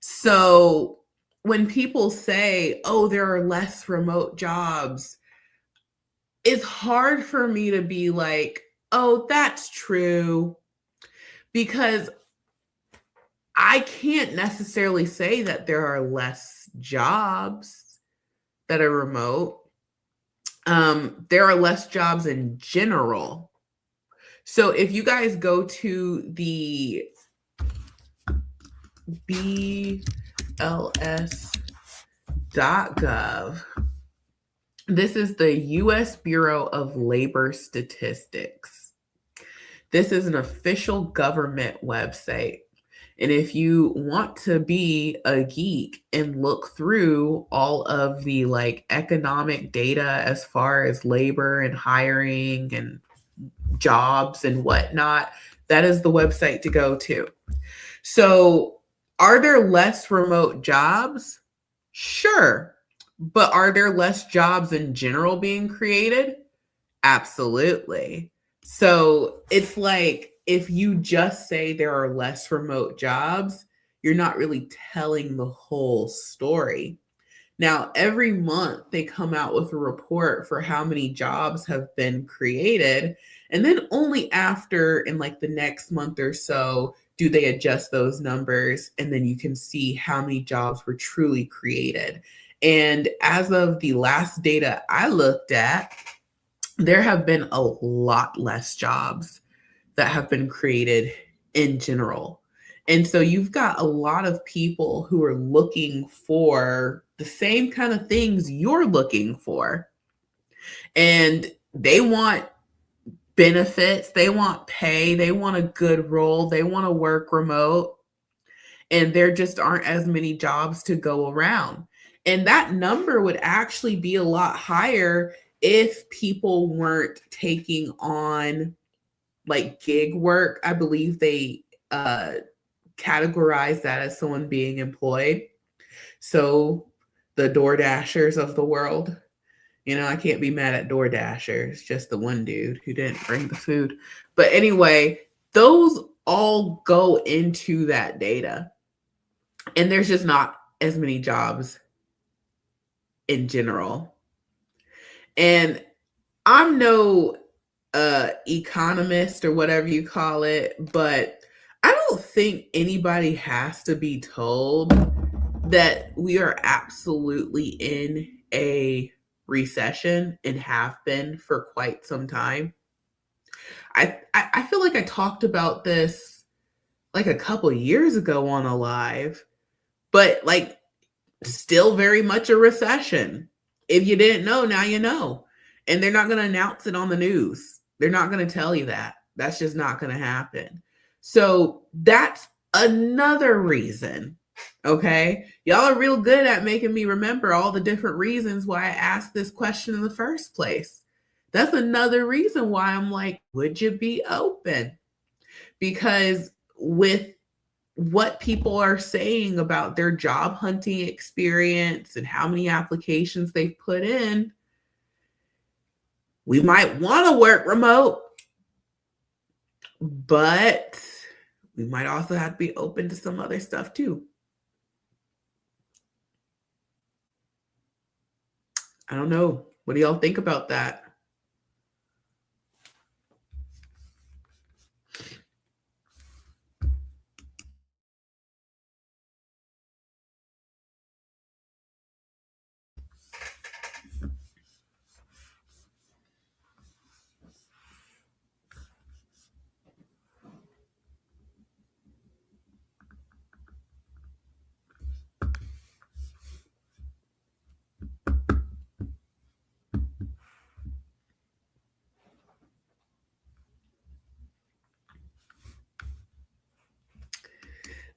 So when people say, "Oh, there are less remote jobs," it's hard for me to be like, "Oh, that's true," because I can't necessarily say that there are less jobs that are remote. There are less jobs in general. So if you guys go to the BLS.gov, this is the U.S. Bureau of Labor Statistics. This is an official government website. And if you want to be a geek and look through all of the like economic data as far as labor and hiring and jobs and whatnot, that is the website to go to. So are there less remote jobs? Sure. But are there less jobs in general being created? Absolutely. So it's like if you just say there are less remote jobs, you're not really telling the whole story. Now, every month they come out with a report for how many jobs have been created. And then only after, in like the next month or so, do they adjust those numbers. And then you can see how many jobs were truly created. And as of the last data I looked at, there have been a lot less jobs that have been created in general. And so you've got a lot of people who are looking for the same kind of things you're looking for. And they want benefits, they want pay, they want a good role, they want to work remote. And there just aren't as many jobs to go around. And that number would actually be a lot higher if people weren't taking on like gig work. I believe they categorize that as someone being employed. So the DoorDashers of the world, I can't be mad at DoorDashers, just the one dude who didn't bring the food. But anyway, those all go into that data. And there's just not as many jobs in general. And I'm no economist or whatever you call it, but I don't think anybody has to be told that we are absolutely in a recession and have been for quite some time. I feel like I talked about this like a couple years ago on a live, but like still very much a recession. If you didn't know, now you know. And they're not going to announce it on the news. They're not going to tell you that. That's just not going to happen. So that's another reason. Okay. Y'all are real good at making me remember all the different reasons why I asked this question in the first place. That's another reason why I'm like, would you be open? Because with what people are saying about their job hunting experience and how many applications they've put in, we might want to work remote, but we might also have to be open to some other stuff too. I don't know. What do y'all think about that?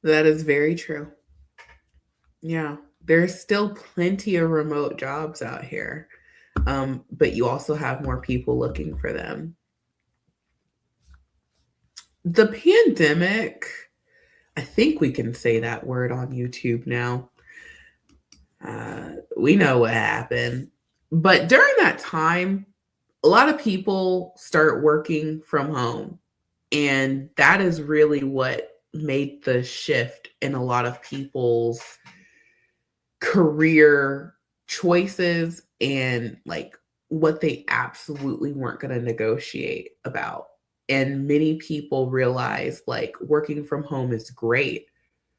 That is very true. Yeah, there's still plenty of remote jobs out here, but you also have more people looking for them. The pandemic, I think we can say that word on YouTube now. We know what happened. But during that time, a lot of people start working from home. And that is really what made the shift in a lot of people's career choices and like what they absolutely weren't going to negotiate about. And many people realize like working from home is great.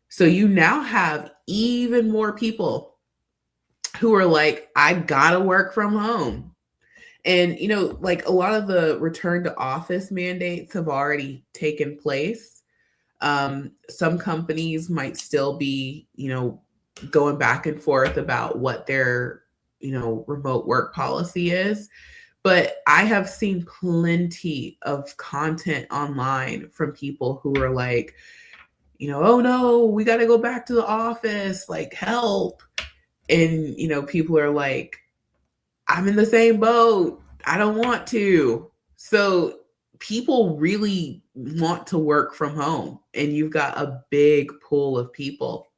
So you now have even more people who are like, I gotta work from home. And, like a lot of the return to office mandates have already taken place. Some companies might still be, going back and forth about what their, remote work policy is. But I have seen plenty of content online from people who are like, oh no, we got to go back to the office, like help. And, people are like, I'm in the same boat. I don't want to. So people really want to work from home. And you've got a big pool of people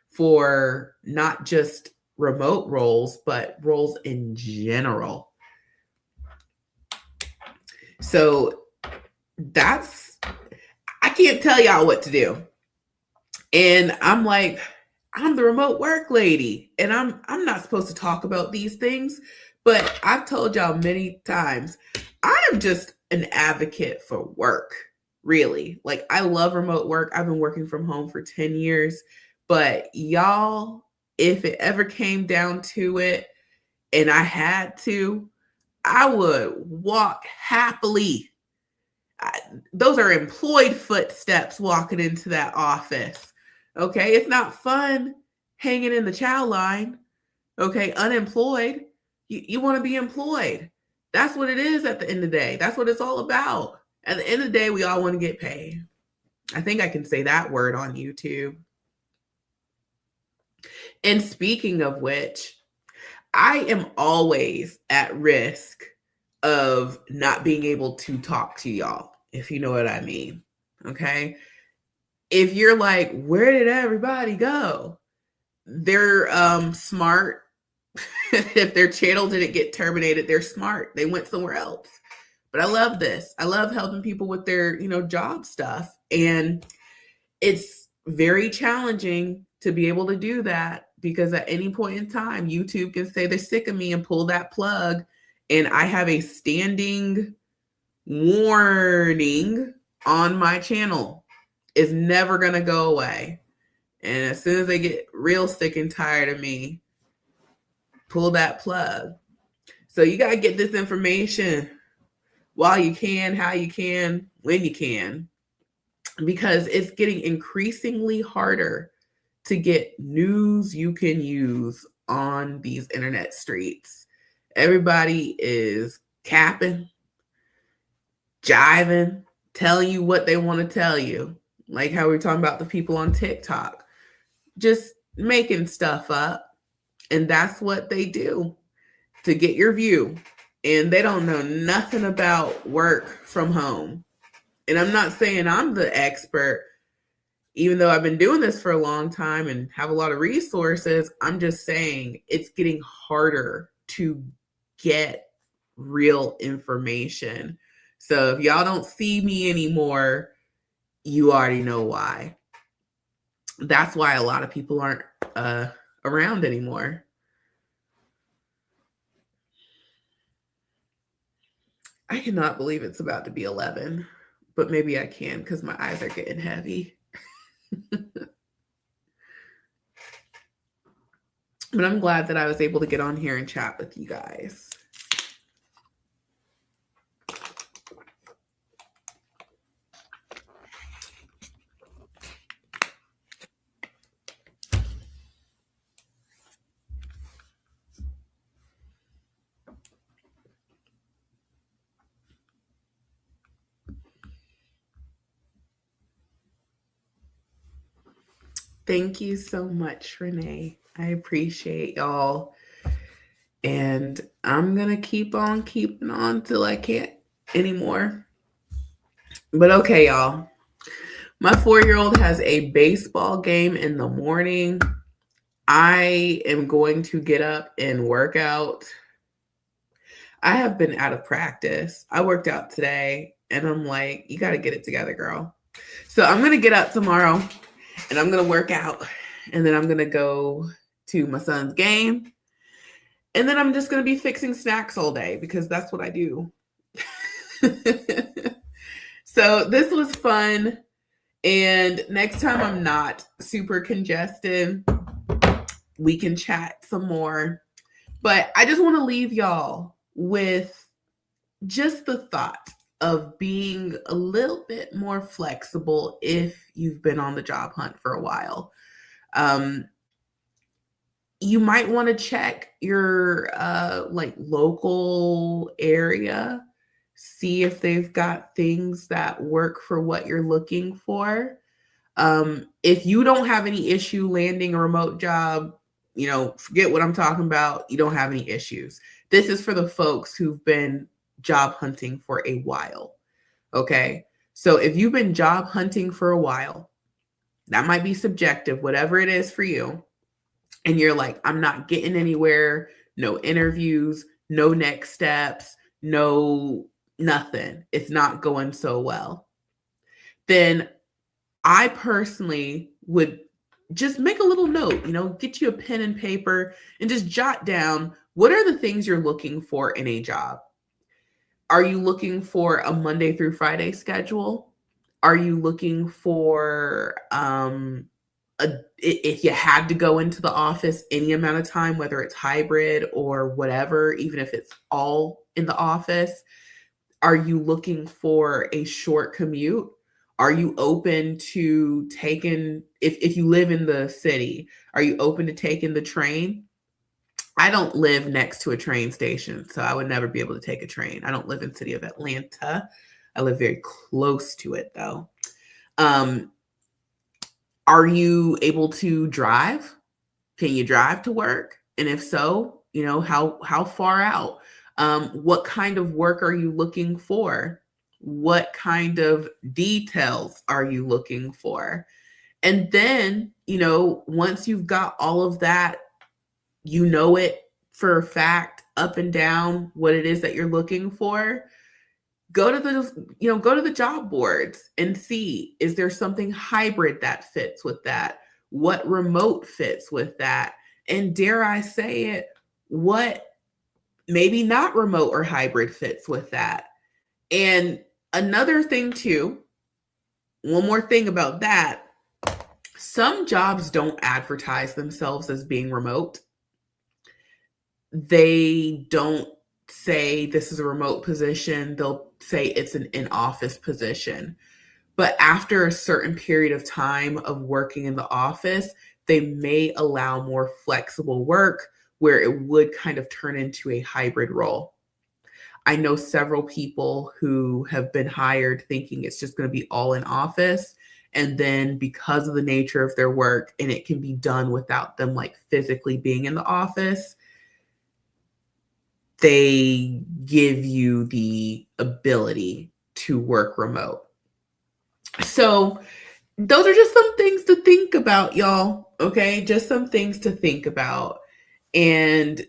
for not just remote roles, but roles in general. So I can't tell y'all what to do. And I'm like, I'm the remote work lady, and I'm not supposed to talk about these things, but I've told y'all many times, I'm just an advocate for work, really. Like, I love remote work. I've been working from home for 10 years, but y'all, if it ever came down to it and I had to, I would walk happily. Those are employed footsteps walking into that office. Okay, it's not fun hanging in the chow line. Okay, unemployed. You want to be employed. That's what it is at the end of the day. That's what it's all about. At the end of the day, we all want to get paid. I think I can say that word on YouTube. And speaking of which, I am always at risk of not being able to talk to y'all, if you know what I mean. Okay. If you're like, where did everybody go? They're smart. If their channel didn't get terminated, they're smart. They went somewhere else. But I love this. I love helping people with their, job stuff. And it's very challenging to be able to do that because at any point in time, YouTube can say they're sick of me and pull that plug. And I have a standing warning on my channel. It's never going to go away. And as soon as they get real sick and tired of me, pull that plug. So you got to get this information while you can, how you can, when you can, because it's getting increasingly harder to get news you can use on these internet streets. Everybody is capping, jiving, telling you what they want to tell you. Like how we were talking about the people on TikTok, just making stuff up. And that's what they do to get your view. And they don't know nothing about work from home. And I'm not saying I'm the expert, even though I've been doing this for a long time and have a lot of resources. I'm just saying it's getting harder to get real information. So if y'all don't see me anymore, you already know why. That's why a lot of people aren't around anymore. I cannot believe it's about to be 11, but maybe I can because my eyes are getting heavy. But I'm glad that I was able to get on here and chat with you guys. Thank you so much, Renee. I appreciate y'all. And I'm going to keep on keeping on till I can't anymore. But okay, y'all. My 4-year-old has a baseball game in the morning. I am going to get up and work out. I have been out of practice. I worked out today and I'm like, you got to get it together, girl. So I'm going to get up tomorrow and I'm going to work out. And then I'm going to go to my son's game. And then I'm just going to be fixing snacks all day because that's what I do. So this was fun. And next time I'm not super congested, we can chat some more. But I just want to leave y'all with just the thought of being a little bit more flexible if you've been on the job hunt for a while. You might want to check your local area, see if they've got things that work for what you're looking for. If you don't have any issue landing a remote job, forget what I'm talking about. You don't have any issues. This is for the folks who've been job hunting for a while. Okay. So if you've been job hunting for a while, that might be subjective, whatever it is for you. And you're like, I'm not getting anywhere, no interviews, no next steps, no nothing. It's not going so well. Then I personally would just make a little note, get you a pen and paper and just jot down what are the things you're looking for in a job. Are you looking for a Monday through Friday schedule? Are you looking for if you had to go into the office any amount of time, whether it's hybrid or whatever, even if it's all in the office? Are you looking for a short commute? Are you open to taking, if you live in the city, are you open to taking the train? I don't live next to a train station, so I would never be able to take a train. I don't live in the city of Atlanta. I live very close to it, though. Are you able to drive? Can you drive to work? And if so, how far out? What kind of work are you looking for? What kind of details are you looking for? And then, once you've got all of that, it for a fact, up and down, what it is that you're looking for, go to the job boards and see, is there something hybrid that fits with that? What remote fits with that? And dare I say it, what maybe not remote or hybrid fits with that? And another thing too, one more thing about that, some jobs don't advertise themselves as being remote. They don't say this is a remote position. They'll say it's an in-office position. But after a certain period of time of working in the office, they may allow more flexible work where it would kind of turn into a hybrid role. I know several people who have been hired thinking it's just going to be all in office. And then because of the nature of their work, and it can be done without them like physically being in the office, they give you the ability to work remote. So those are just some things to think about, y'all. Okay. Just some things to think about. And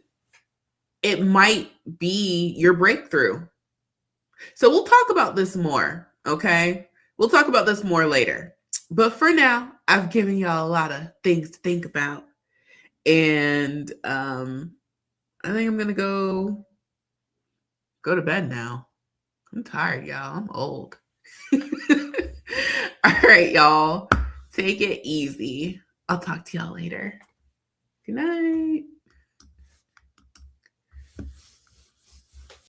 it might be your breakthrough. So we'll talk about this more. Okay. We'll talk about this more later. But for now, I've given y'all a lot of things to think about. And I think I'm going to go to bed now. I'm tired, y'all. I'm old. All right, y'all. Take it easy. I'll talk to y'all later. Good night.